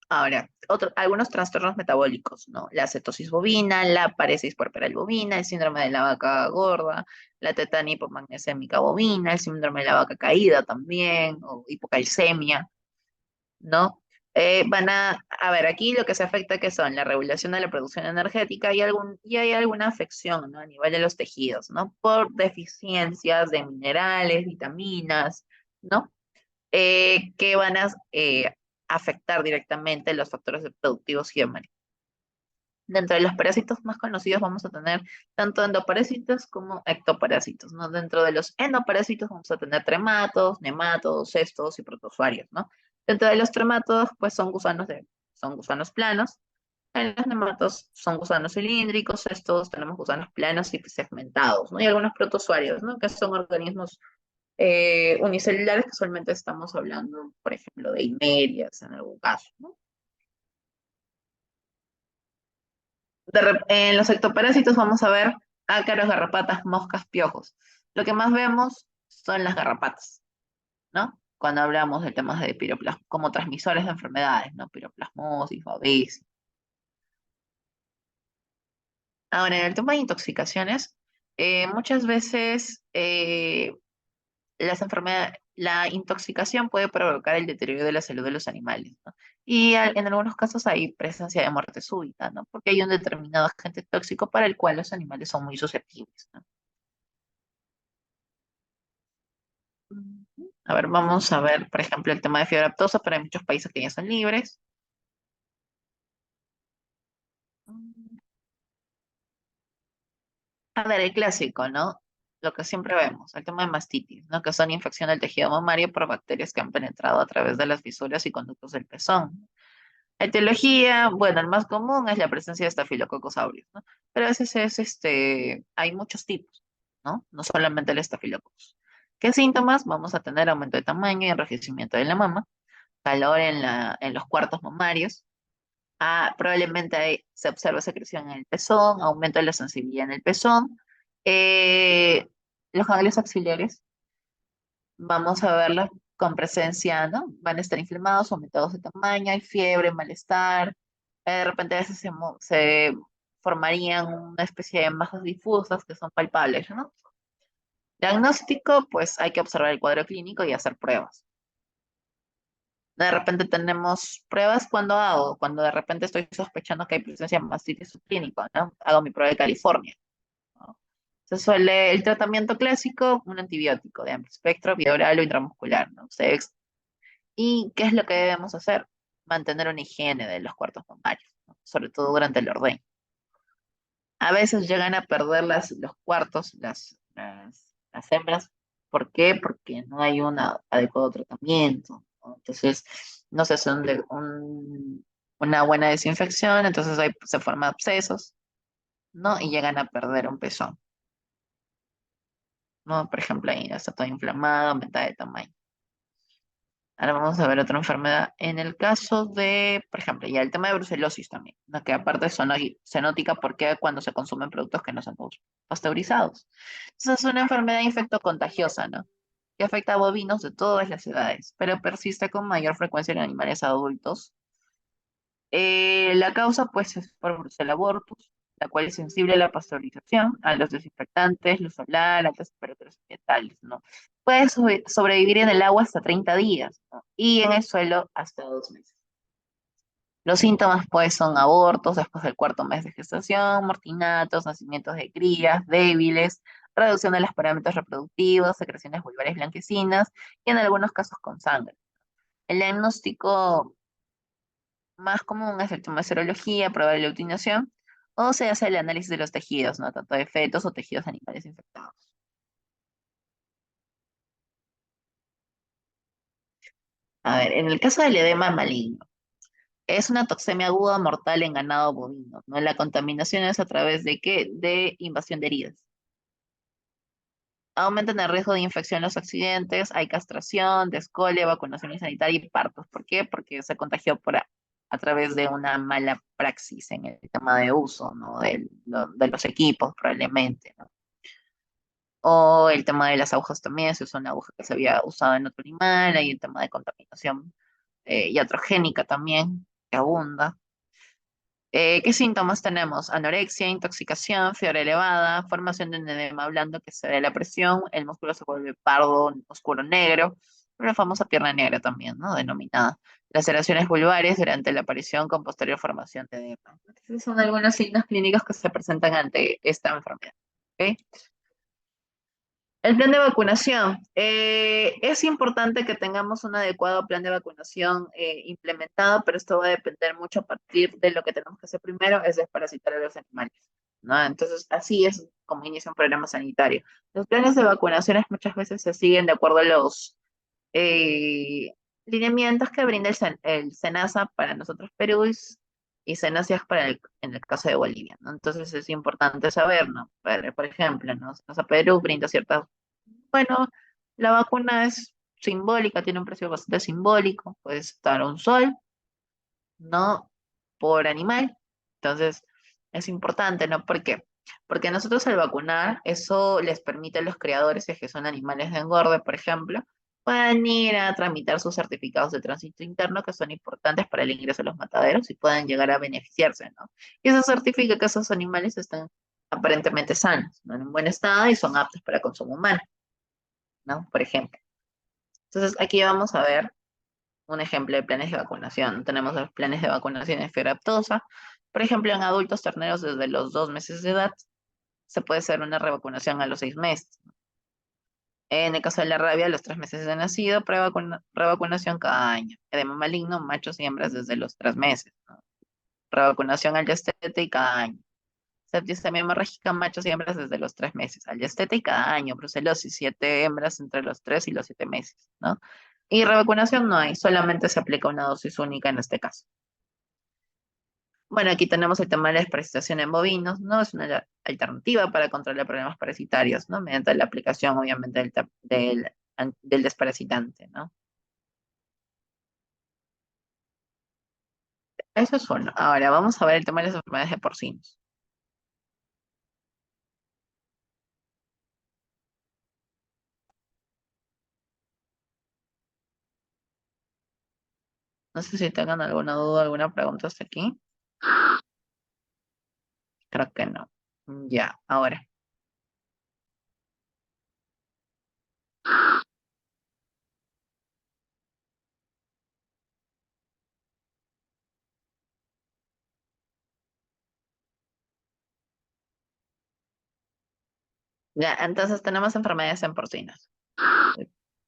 Ahora, algunos trastornos metabólicos, ¿no? La cetosis bovina, la paresis puerperal bovina, el síndrome de la vaca gorda, la tetania hipomagnesémica bovina, el síndrome de la vaca caída también, o hipocalcemia, ¿no? A ver, aquí lo que se afecta que son la regulación de la producción energética y hay alguna afección, ¿no? A nivel de los tejidos, ¿no? Por deficiencias de minerales, vitaminas, ¿no? Que van a afectar directamente los factores reproductivos y demás. Dentro de los parásitos más conocidos vamos a tener tanto endoparásitos como ectoparásitos, ¿no? Dentro de los endoparásitos vamos a tener trematos, nematodos, cestos y protozoarios, ¿no? Dentro de los trematodos, pues son gusanos planos. En los nematos son gusanos cilíndricos, estos tenemos gusanos planos y segmentados, ¿no? Y algunos protozoarios, ¿no? Que son organismos unicelulares, que usualmente estamos hablando, por ejemplo, de himerias en algún caso, ¿no? En los ectoparásitos vamos a ver ácaros, garrapatas, moscas, piojos. Lo que más vemos son las garrapatas, ¿no? Cuando hablamos de temas de piroplasma, como transmisores de enfermedades, ¿no? Piroplasmosis, babesia. Ahora, en el tema de intoxicaciones, muchas veces la intoxicación puede provocar el deterioro de la salud de los animales, ¿no? Y en algunos casos hay presencia de muerte súbita, ¿no? Porque hay un determinado agente tóxico para el cual los animales son muy susceptibles, ¿no? Ujú. A ver, vamos a ver, por ejemplo, el tema de fiebre aftosa, pero hay muchos países que ya son libres. A ver, el clásico, ¿no? Lo que siempre vemos, el tema de mastitis, ¿no? Que son infección del tejido mamario por bacterias que han penetrado a través de las fisuras y conductos del pezón. Etiología, bueno, el más común es la presencia de Staphylococcus aureus, ¿no? Pero a veces hay muchos tipos, ¿no? No solamente el Staphylococcus. ¿Qué síntomas? Vamos a tener aumento de tamaño y enrojecimiento de la mama, calor en los cuartos mamarios. Probablemente se observa secreción en el pezón, aumento de la sensibilidad en el pezón. Los ganglios axilares, vamos a verlos con presencia, ¿no? Van a estar inflamados, aumentados de tamaño, hay fiebre, malestar. De repente a veces se formarían una especie de masas difusas que son palpables, ¿no? Diagnóstico, pues hay que observar el cuadro clínico y hacer pruebas. De repente tenemos pruebas cuando hago, cuando de repente estoy sospechando que hay presencia de mastitis subclínico, ¿no? Hago mi prueba de California, ¿no? Se suele, el tratamiento clásico, un antibiótico de amplio espectro, vía oral o intramuscular, ¿no? ¿Y qué es lo que debemos hacer? Mantener una higiene de los cuartos mamarios, ¿no? Sobre todo durante el ordeño. A veces llegan a perder los cuartos, las hembras. ¿Por qué? Porque no hay un adecuado tratamiento, ¿no? Entonces, no se hace una buena desinfección, entonces ahí se forman abscesos, ¿no? Y llegan a perder un pezón, ¿no? Por ejemplo, ahí está todo inflamado, aumentada de tamaño. Ahora vamos a ver otra enfermedad. En el caso de, por ejemplo, ya el tema de brucelosis también, ¿no? Que aparte es zoonótica porque cuando se consumen productos que no son pasteurizados. Entonces es una enfermedad infectocontagiosa, ¿no? Que afecta a bovinos de todas las edades, pero persiste con mayor frecuencia en animales adultos. La causa, pues, es por Brucella abortus, la cual es sensible a la pasteurización, a los desinfectantes, luz solar, altas temperaturas ambientales, ¿no? Puede sobrevivir en el agua hasta 30 días, ¿no? Y en el suelo hasta 2 meses. Los síntomas, pues, son abortos después del cuarto mes de gestación, mortinatos, nacimientos de crías débiles, reducción de los parámetros reproductivos, secreciones vulvares blanquecinas y en algunos casos con sangre. El diagnóstico más común es el tema de serología, prueba de aglutinación, o se hace el análisis de los tejidos, ¿no? Tanto de fetos o tejidos animales infectados. A ver, en el caso del edema maligno, es una toxemia aguda mortal en ganado bovino, ¿no? La contaminación es a través de qué? De invasión de heridas. Aumentan el riesgo de infección en los accidentes, hay castración, descole, vacunación sanitaria y partos. ¿Por qué? Porque se contagió a través de una mala praxis en el tema de uso, ¿no? De los equipos, probablemente, ¿no? O el tema de las agujas también, se usó una aguja que se había usado en otro animal, hay el tema de contaminación iatrogénica también, que abunda. ¿Qué síntomas tenemos? Anorexia, intoxicación, fiebre elevada, formación de un edema blando que se debe a la presión, el músculo se vuelve pardo, oscuro negro, la famosa pierna negra también, ¿no? Denominada. Laceraciones vulvares durante la aparición con posterior formación de edema. Estos son algunos signos clínicos que se presentan ante esta enfermedad. ¿Ok? El plan de vacunación. Es importante que tengamos un adecuado plan de vacunación implementado, pero esto va a depender mucho a partir de lo que tenemos que hacer primero, es desparasitar a los animales, ¿no? Entonces, así es como inicia un programa sanitario. Los planes de vacunaciones muchas veces se siguen de acuerdo a los eh, lineamientos que brinda el SENASA para nosotros Perú y SENASIAC en el caso de Bolivia, ¿no? Entonces es importante saber, ¿no? Por ejemplo, ¿no? SENASA Perú brinda ciertas, bueno, la vacuna es simbólica, tiene un precio bastante simbólico, puede estar un sol, ¿no? Por animal. Entonces, es importante, ¿no? ¿Por qué? Porque nosotros al vacunar, eso les permite a los creadores, si es que son animales de engorde, por ejemplo, puedan ir a tramitar sus certificados de tránsito interno que son importantes para el ingreso a los mataderos y puedan llegar a beneficiarse, ¿no? Y eso certifica que esos animales están aparentemente sanos, ¿no? En buen estado y son aptos para consumo humano, ¿no? Por ejemplo. Entonces, aquí vamos a ver un ejemplo de planes de vacunación. Tenemos los planes de vacunación de fiebre aftosa. Por ejemplo, en adultos terneros desde los 2 meses de edad se puede hacer una revacunación a los 6 meses. En el caso de la rabia, a los 3 meses de nacido, revacunación cada año. Edema maligno, machos y hembras desde los 3 meses, ¿no? Revacunación al destete y cada año. Septicemia hemorrágica, machos y hembras desde los 3 meses. Al destete y cada año. Brucelosis, 7 hembras entre los 3 y los 7 meses, ¿no? Y revacunación no hay, solamente se aplica una dosis única en este caso. Bueno, aquí tenemos el tema de la desparasitación en bovinos, ¿no? Es una alternativa para controlar problemas parasitarios, ¿no? Mediante la aplicación, obviamente, del desparasitante, ¿no? Eso es uno. Ahora, vamos a ver el tema de las enfermedades de porcinos. No sé si tengan alguna duda, alguna pregunta hasta aquí. Creo que no. Ya, ahora. Ya, entonces tenemos enfermedades en porcinos.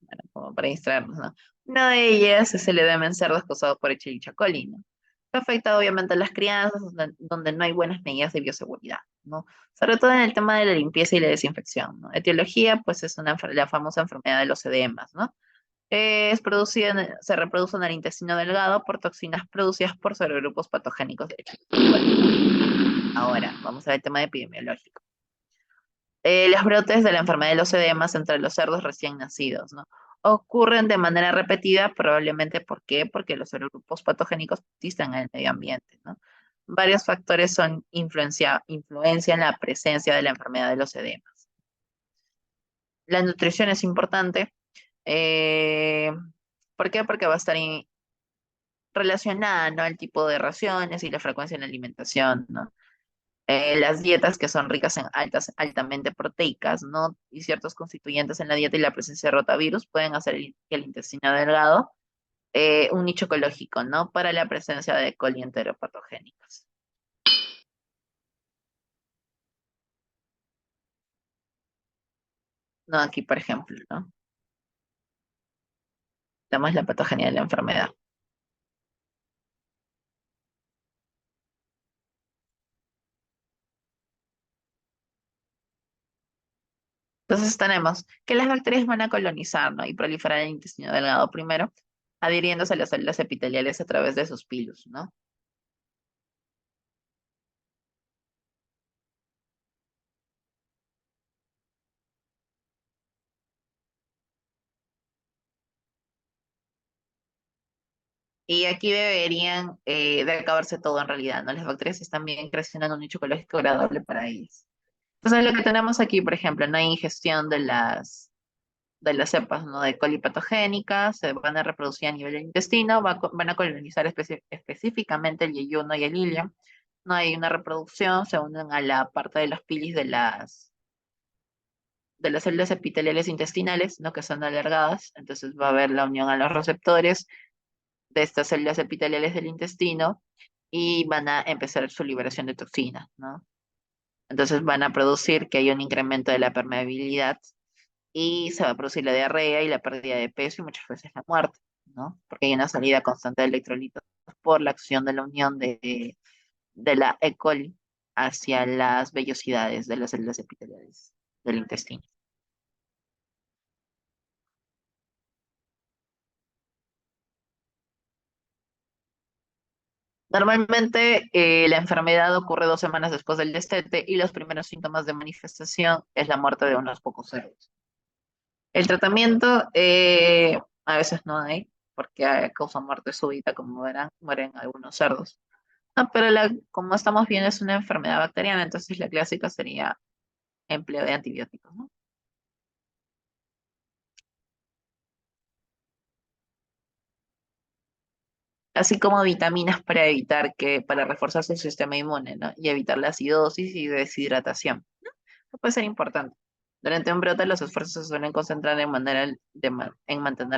Bueno, como para distraernos, ¿no? Una de ellas es el edema en cerdos causado por Escherichia coli, ¿no? Que afecta obviamente a las crianzas donde no hay buenas medidas de bioseguridad, ¿no? Sobre todo en el tema de la limpieza y la desinfección, ¿no? Etiología, pues es la famosa enfermedad de los edemas, ¿no? Es producida, se reproduce en el intestino delgado por toxinas producidas por sobregrupos patogénicos de Escherichia coli. Ahora, vamos a ver el tema epidemiológico. Los brotes de la enfermedad de los edemas entre los cerdos recién nacidos, ¿no? Ocurren de manera repetida, probablemente ¿por qué? Porque los grupos patogénicos existen en el medio ambiente, ¿no? Varios factores son influencian la presencia de la enfermedad de los edemas. La nutrición es importante. eh, ¿Por qué? Porque va a estar relacionada, ¿no? Al tipo de raciones y la frecuencia en la alimentación, ¿no? Las dietas que son ricas en altamente proteicas, ¿no? Y ciertos constituyentes en la dieta y la presencia de rotavirus pueden hacer que el intestino delgado un nicho ecológico, ¿no? Para la presencia de coli enteropatogénicos. No, aquí, por ejemplo, ¿no? Tenemos la patogenia de la enfermedad. Entonces tenemos que las bacterias van a colonizar, ¿no? Y proliferar el intestino delgado primero, adhiriéndose a las células epiteliales a través de sus pilus, ¿no? Y aquí deberían de acabarse todo en realidad, ¿no? Las bacterias están bien creciendo en un nicho ecológico agradable para ellas. Entonces lo que tenemos aquí, por ejemplo, no hay ingestión de las cepas, ¿no? De coli patogénicas, se van a reproducir a nivel del intestino, van a colonizar específicamente el yeyuno y el ilium. No hay una reproducción, se unen a la parte de los pilis de las células epiteliales intestinales, ¿no? Que son alargadas, entonces va a haber la unión a los receptores de estas células epiteliales del intestino y van a empezar su liberación de toxinas, ¿no? Entonces van a producir que haya un incremento de la permeabilidad y se va a producir la diarrea y la pérdida de peso y muchas veces la muerte, ¿no? Porque hay una salida constante de electrolitos por la acción de la unión de la E. coli hacia las vellosidades de las células epiteliales del intestino. Normalmente la enfermedad ocurre 2 semanas después del destete y los primeros síntomas de manifestación es la muerte de unos pocos cerdos. El tratamiento a veces no hay porque causa muerte súbita, como verán, mueren algunos cerdos. No, pero como estamos viendo es una enfermedad bacteriana, entonces la clásica sería empleo de antibióticos, ¿no? Así como vitaminas para reforzar su sistema inmune, ¿no? Y evitar la acidosis y deshidratación. Esto puede ser importante. Durante un brote, los esfuerzos se suelen concentrar en mantener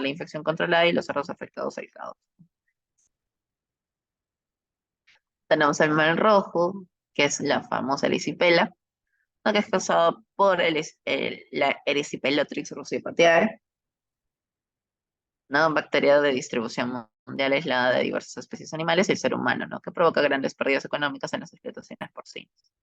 la infección controlada y los cerdos afectados aislados. Tenemos el mal rojo, que es la famosa erisipela. ¿no? Que es causado por la Erysipelotrix russifoliae, ¿no? Bacteria de distribución mundial aislada de diversas especies animales y el ser humano, ¿no? Que provoca grandes pérdidas económicas en las explotaciones porcinas.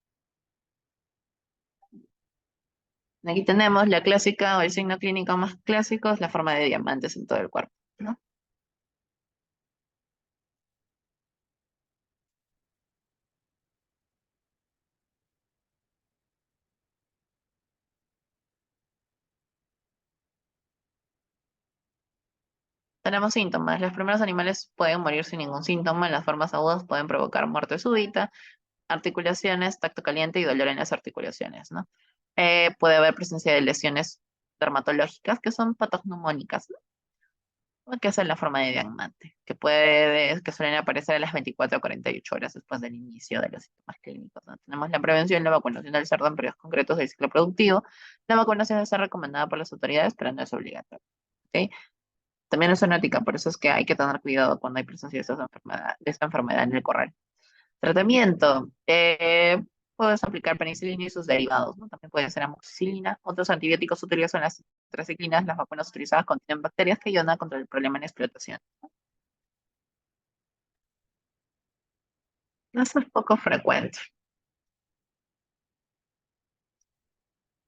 Aquí tenemos la clásica o el signo clínico más clásico, es la forma de diamantes en todo el cuerpo, ¿no? Tenemos síntomas. Los primeros animales pueden morir sin ningún síntoma. Las formas agudas pueden provocar muerte súbita, articulaciones, tacto caliente y dolor en las articulaciones, ¿no? Puede haber presencia de lesiones dermatológicas que son patognomónicas, ¿no? Que es en la forma de diamante, que suelen aparecer a las 24 a 48 horas después del inicio de los síntomas clínicos, ¿no? Tenemos la prevención y la vacunación del cerdo en periodos concretos del ciclo productivo. La vacunación está recomendada por las autoridades, pero no es obligatoria. ¿Ok? También es zoonótica, por eso es que hay que tener cuidado cuando hay presencia de esta enfermedad en el corral. Tratamiento. Puedes aplicar penicilina y sus derivados, ¿no? También puede ser amoxicilina. Otros antibióticos utilizados son las tetraciclinas. Las vacunas utilizadas contienen bacterias que ayudan contra el problema en explotación. Eso es poco frecuente.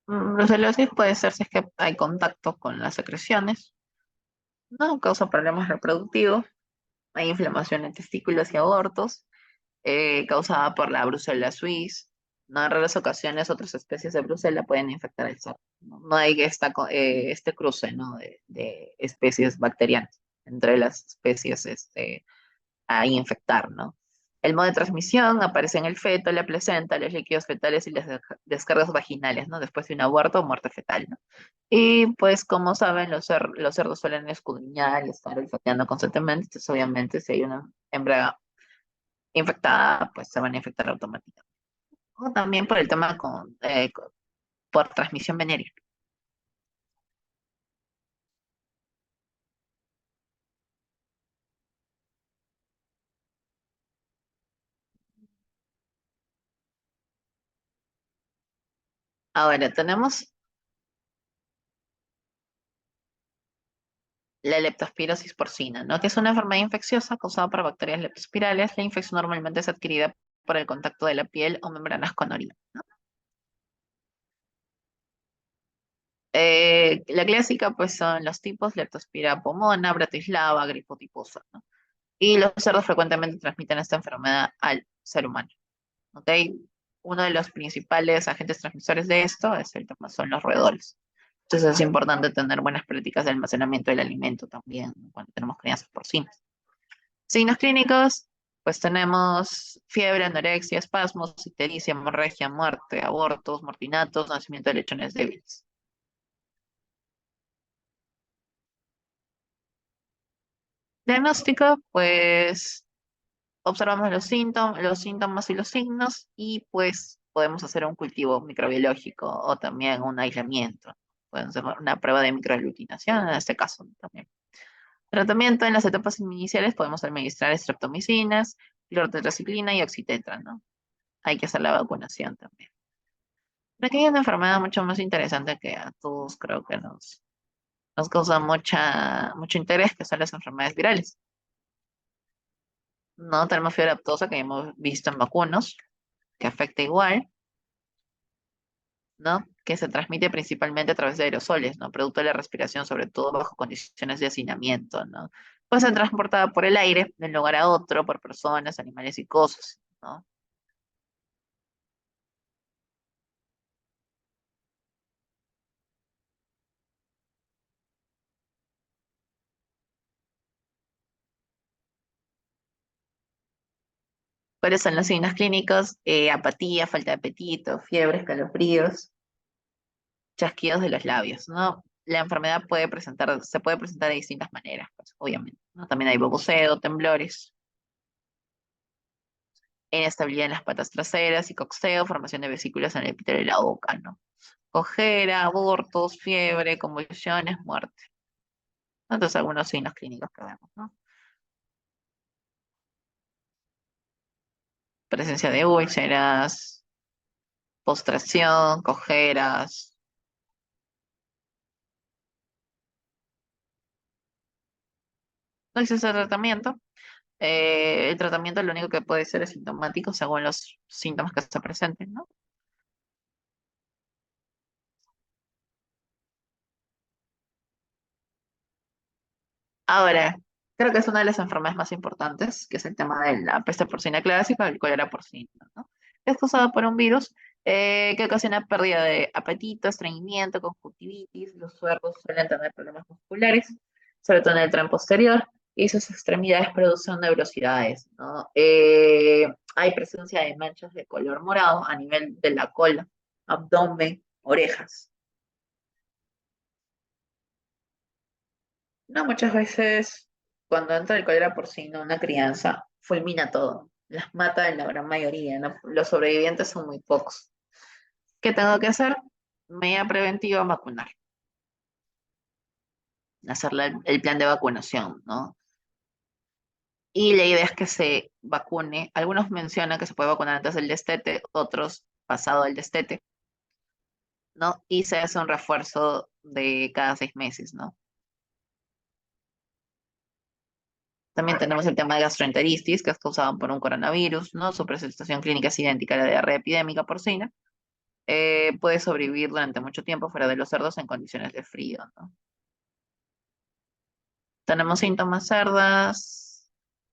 Brucelosis puede ser si es que hay contacto con las secreciones, no causa problemas reproductivos, hay inflamación en testículos y abortos, causada por la Brucella suis. ¿No? En raras ocasiones otras especies de Brucella pueden infectar el cerdo. No, no hay este cruce, ¿no? de especies bacterianas entre las especies a infectar, ¿no? El modo de transmisión aparece en el feto, la placenta, los líquidos fetales y las descargas vaginales, ¿no? Después de un aborto o muerte fetal, ¿no? Y pues, como saben, los cerdos suelen escudriñar y estar olfateando constantemente, entonces obviamente si hay una hembra infectada, pues se van a infectar automáticamente. O también por el tema por transmisión venérea. Ahora tenemos la leptospirosis porcina, ¿no? Que es una enfermedad infecciosa causada por bacterias leptospirales. La infección normalmente es adquirida por el contacto de la piel o membranas con orina. La clásica, pues, son los tipos Leptospira pomona, Bratislava, grifotiposa, ¿no? Y los cerdos frecuentemente transmiten esta enfermedad al ser humano, ¿ok? Uno de los principales agentes transmisores de esto son los roedores. Entonces es importante tener buenas prácticas de almacenamiento del alimento también, ¿no? Cuando tenemos crianzas porcinas. Signos clínicos, pues tenemos fiebre, anorexia, espasmos, ictericia, hemorragia, muerte, abortos, mortinatos, nacimiento de lechones débiles. Diagnóstico, pues observamos los síntomas y los signos y pues podemos hacer un cultivo microbiológico o también un aislamiento. Pueden ser una prueba de microaglutinación en este caso también. Tratamiento en las etapas iniciales podemos administrar streptomicinas, clortetraciclina y oxitetra, ¿no? Hay que hacer la vacunación también. Pero aquí hay una enfermedad mucho más interesante que a todos creo que nos causa mucho interés, que son las enfermedades virales. No tenemos fiebre aftosa que hemos visto en vacunos, que afecta igual, ¿no? Que se transmite principalmente a través de aerosoles, ¿no? Producto de la respiración, sobre todo bajo condiciones de hacinamiento, ¿no? Puede ser transportada por el aire de un lugar a otro, por personas, animales y cosas, ¿no? ¿Cuáles son los signos clínicos? Apatía, falta de apetito, fiebre, escalofríos, chasquidos de los labios, ¿no? La enfermedad se puede presentar de distintas maneras, pues, obviamente, ¿no? También hay baboseo, temblores, inestabilidad en las patas traseras y coxeo, formación de vesículas en el epitelio de la boca, ¿no? Cojera, abortos, fiebre, convulsiones, muerte. Entonces, algunos signos clínicos que vemos, ¿no? Presencia de úlceras, postración, cojeras. No existe tratamiento. El tratamiento lo único que puede ser es sintomático según los síntomas que se presenten, ¿no? Ahora, creo que es una de las enfermedades más importantes, que es el tema de la peste porcina clásica, el cólera porcino, ¿no? Es causada por un virus que ocasiona pérdida de apetito, estreñimiento, conjuntivitis. Los cerdos suelen tener problemas musculares, sobre todo en el tren posterior, y sus extremidades producen nebrosidades, ¿no? Hay presencia de manchas de color morado a nivel de la cola, abdomen, orejas. No, muchas veces cuando entra el cólera porcino, una crianza fulmina todo, las mata en la gran mayoría, ¿no? Los sobrevivientes son muy pocos. ¿Qué tengo que hacer? Medida preventiva, vacunar, hacerle el plan de vacunación, ¿no? Y la idea es que se vacune. Algunos mencionan que se puede vacunar antes del destete, otros pasado el destete, ¿no? Y se hace un refuerzo de cada 6 meses, ¿no? También tenemos el tema de gastroenteritis, que es causado por un coronavirus, ¿no? Su presentación clínica es idéntica a la diarrea epidémica porcina. Puede sobrevivir durante mucho tiempo fuera de los cerdos en condiciones de frío, ¿no? Tenemos síntomas cerdas.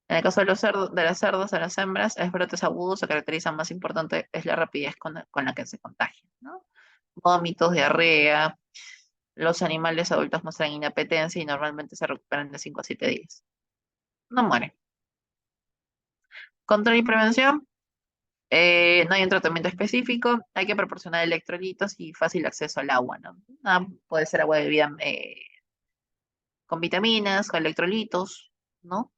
En el caso de los cerdos, de las cerdas, de las hembras, es brotes agudos, se caracteriza más importante, es la rapidez con la que se contagian, ¿no? Vómitos, diarrea. Los animales adultos muestran inapetencia y normalmente se recuperan de 5 a 7 días. No mueren. Control y prevención. No hay un tratamiento específico, hay que proporcionar electrolitos y fácil acceso al agua, ¿no? Puede ser agua de bebida con vitaminas, con electrolitos, ¿no?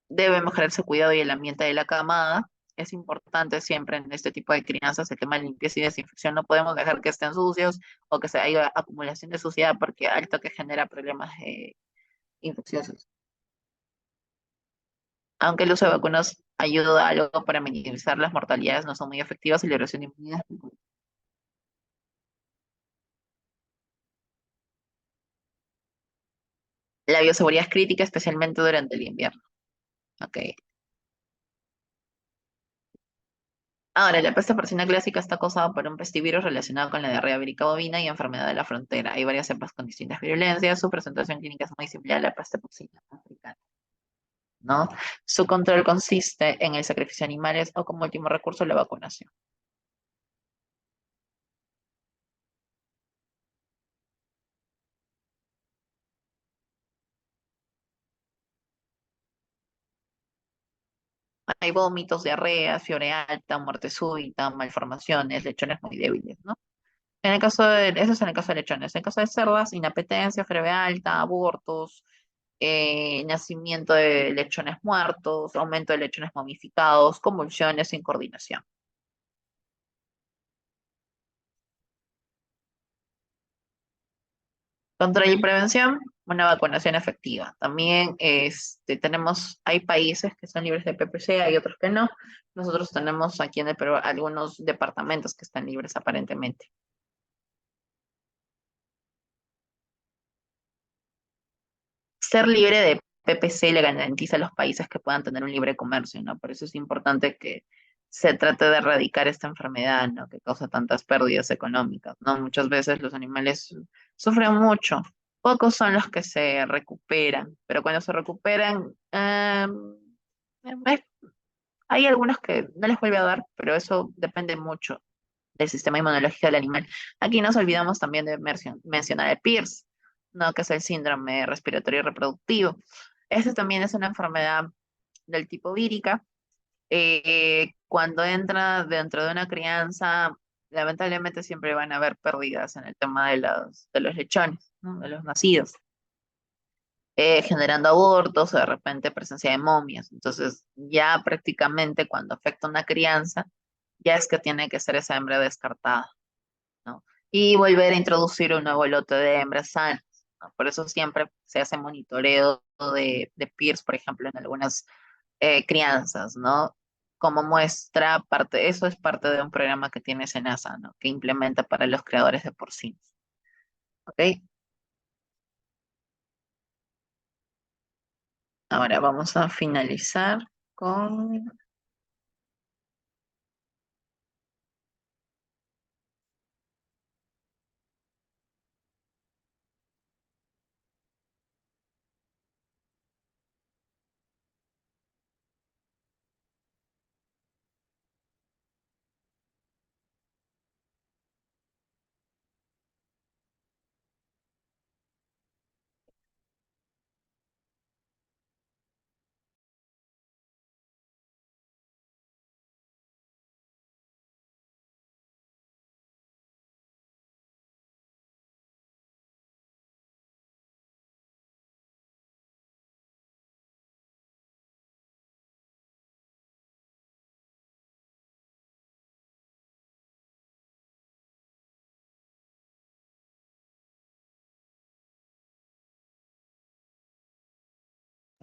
Debe mejorar su cuidado y el ambiente de la camada. Es importante siempre en este tipo de crianzas el tema de limpieza y desinfección. No podemos dejar que estén sucios o que se haya acumulación de suciedad porque alto que genera problemas infecciosos. Aunque el uso de vacunas ayuda algo para minimizar las mortalidades, no son muy efectivas y la erosión de inmunidad. La bioseguridad es crítica, especialmente durante el invierno. Ok. Ahora, la peste porcina clásica está causada por un pestivirus relacionado con la diarrea vírica bovina y enfermedad de la frontera. Hay varias cepas con distintas virulencias. Su presentación clínica es muy similar a la peste porcina africana, ¿no? Su control consiste en el sacrificio de animales o como último recurso la vacunación. Hay vómitos, diarrea, fiebre alta, muerte súbita, malformaciones, lechones muy débiles, ¿no? Eso es en el caso de lechones. En el caso de cerdas, inapetencia, fiebre alta, abortos, nacimiento de lechones muertos, aumento de lechones momificados, convulsiones sin coordinación. Control y prevención, una vacunación efectiva. También hay países que son libres de PPC, hay otros que no. Nosotros tenemos aquí en el Perú algunos departamentos que están libres aparentemente. Ser libre de PPC le garantiza a los países que puedan tener un libre comercio, ¿no? Por eso es importante que se trate de erradicar esta enfermedad, ¿no? Que causa tantas pérdidas económicas, ¿no? Muchas veces los animales sufren mucho. Pocos son los que se recuperan, pero cuando se recuperan, es- hay algunos que no les vuelve a dar, pero eso depende mucho del sistema inmunológico del animal. Aquí nos olvidamos también de mencionar el PIRS, ¿no? Que es el síndrome respiratorio y reproductivo. Esta también es una enfermedad del tipo vírica. Cuando entra dentro de una crianza, lamentablemente siempre van a haber pérdidas en el tema de los lechones, ¿no? De los nacidos, generando abortos o de repente presencia de momias. Entonces, ya prácticamente cuando afecta una crianza, ya es que tiene que ser esa hembra descartada, ¿no? Y volver a introducir un nuevo lote de hembras sanas, ¿no? Por eso siempre se hace monitoreo de PIRS, por ejemplo, en algunas crianzas, ¿no? como muestra parte, eso es parte de un programa que tiene SENASA, ¿no? Que implementa para los creadores de porcinos. ¿Ok? Ahora vamos a finalizar con...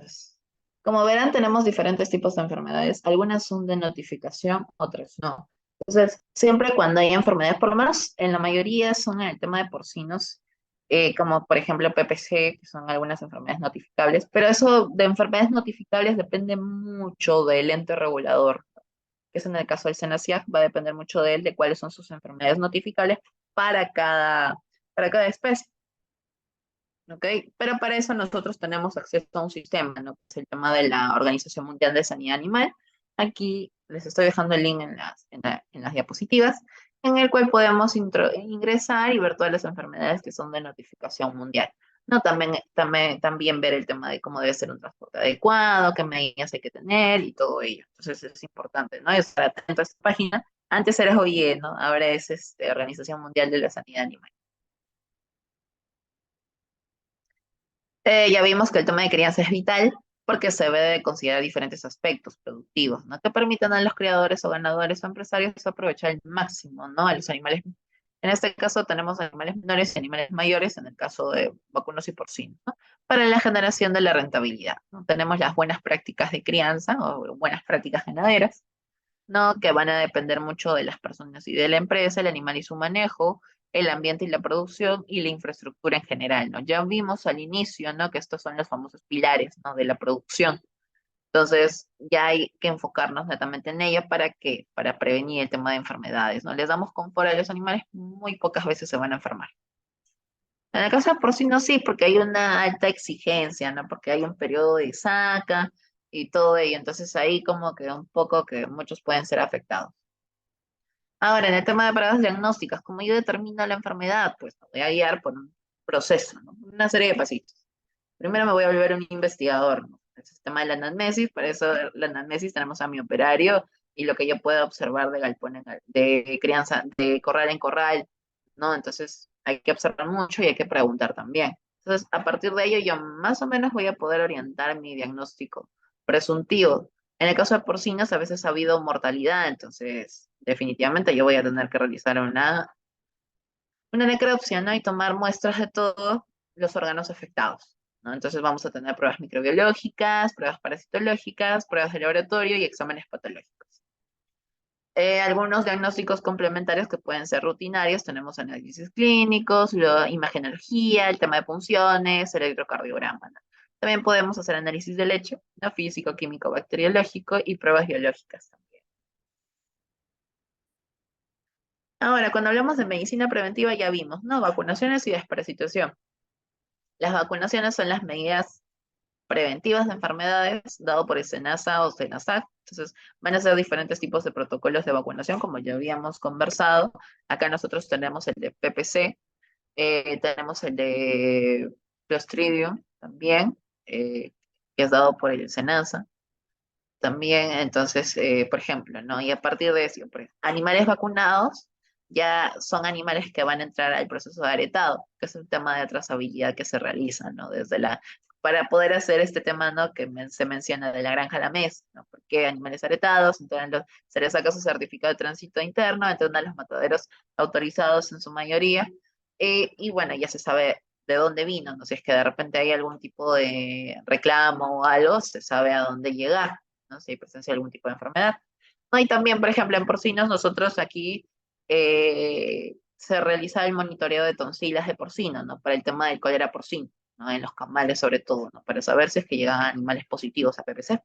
pues, como verán, tenemos diferentes tipos de enfermedades. Algunas son de notificación, otras no. Entonces, siempre cuando hay enfermedades, por lo menos en la mayoría son en el tema de porcinos, como por ejemplo PPC, que son algunas enfermedades notificables, pero eso de enfermedades notificables depende mucho del ente regulador, que es en el caso del SENASIAC, va a depender mucho de él, de cuáles son sus enfermedades notificables para para cada especie. ¿Ok? Pero para eso nosotros tenemos acceso a un sistema, ¿no? Que es el tema de la Organización Mundial de Sanidad Animal. Aquí les estoy dejando el link en las diapositivas, en el cual podemos ingresar y ver todas las enfermedades que son de notificación mundial. No, también ver el tema de cómo debe ser un transporte adecuado, qué medidas hay que tener y todo ello. Entonces es importante, ¿no? Estar atento a esta página. Antes era OIE, ¿no? Ahora es Organización Mundial de la Sanidad Animal. Ya vimos que el tema de crianza es vital porque se debe de considerar diferentes aspectos productivos, ¿no? Que permitan a los criadores o ganadores o empresarios aprovechar al máximo, ¿no? A los animales. En este caso tenemos animales menores y animales mayores, en el caso de vacunos y porcinos, ¿no? Para la generación de la rentabilidad, ¿no? Tenemos las buenas prácticas de crianza o buenas prácticas ganaderas, ¿no? Que van a depender mucho de las personas y de la empresa, el animal y su manejo, el ambiente y la producción y la infraestructura en general, ¿no? Ya vimos al inicio, ¿no? Que estos son los famosos pilares, ¿no? De la producción. Entonces, ya hay que enfocarnos netamente en ello para que, para prevenir el tema de enfermedades, ¿no? Les damos confort a los animales, muy pocas veces se van a enfermar. En el caso de porcino sí, porque hay una alta exigencia, ¿no? Porque hay un periodo de saca y todo ello. Entonces ahí como que un poco que muchos pueden ser afectados. Ahora, en el tema de pruebas diagnósticas, como yo determino la enfermedad, pues me voy a guiar por un proceso, ¿no? Una serie de pasitos. Primero me voy a volver un investigador, ¿no? El sistema de la anamnesis, para eso la anamnesis tenemos a mi operario y lo que yo pueda observar de galpón de crianza, de corral en corral, ¿no? Entonces hay que observar mucho y hay que preguntar también. Entonces, a partir de ello, yo más o menos voy a poder orientar mi diagnóstico presuntivo. En el caso de porcinos, a veces ha habido mortalidad, entonces definitivamente yo voy a tener que realizar una necropsia, ¿no? Y tomar muestras de todos los órganos afectados, ¿no? Entonces vamos a tener pruebas microbiológicas, pruebas parasitológicas, pruebas de laboratorio y exámenes patológicos. Algunos diagnósticos complementarios que pueden ser rutinarios, tenemos análisis clínicos, la imagenología, el tema de punciones, el electrocardiograma, ¿no? También podemos hacer análisis de leche, ¿no? Físico, químico, bacteriológico y pruebas biológicas también. Ahora, cuando hablamos de medicina preventiva ya vimos, ¿no? Vacunaciones y desparasitación. Las vacunaciones son las medidas preventivas de enfermedades dado por el SENASA o SENASAC. Entonces, van a ser diferentes tipos de protocolos de vacunación, como ya habíamos conversado. Acá nosotros tenemos el de PPC, tenemos el de Clostridium también, que es dado por el SENASA. También, entonces, por ejemplo, ¿no? Y a partir de eso, animales vacunados ya son animales que van a entrar al proceso de aretado, que es un tema de trazabilidad que se realiza, ¿no? Para poder hacer este tema, ¿no? Que se menciona de la granja a la mesa, ¿no? Porque animales aretados, entonces se les saca su certificado de tránsito interno, entran a los mataderos autorizados en su mayoría, y bueno, ya se sabe de dónde vino, ¿no? Si es que de repente hay algún tipo de reclamo o algo, se sabe a dónde llegar, ¿no? Si hay presencia de algún tipo de enfermedad. No, y también, por ejemplo, en porcinos nosotros aquí se realiza el monitoreo de tonsilas de porcino, ¿no? Para el tema del cólera porcino, ¿no? En los camales sobre todo, ¿no? Para saber si es que llegan animales positivos a PPC,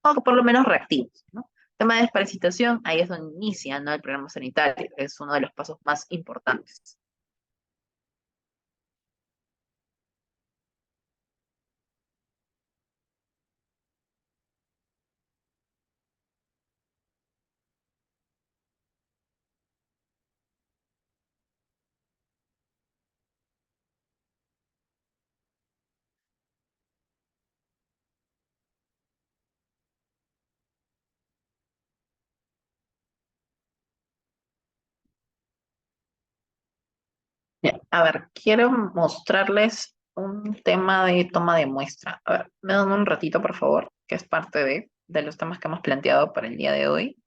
o por lo menos reactivos, ¿no? Tema de desparasitación, ahí es donde inicia, ¿no? El programa sanitario, es uno de los pasos más importantes. Bien, a ver, quiero mostrarles un tema de toma de muestra. A ver, me dan un ratito, por favor, que es parte de los temas que hemos planteado para el día de hoy.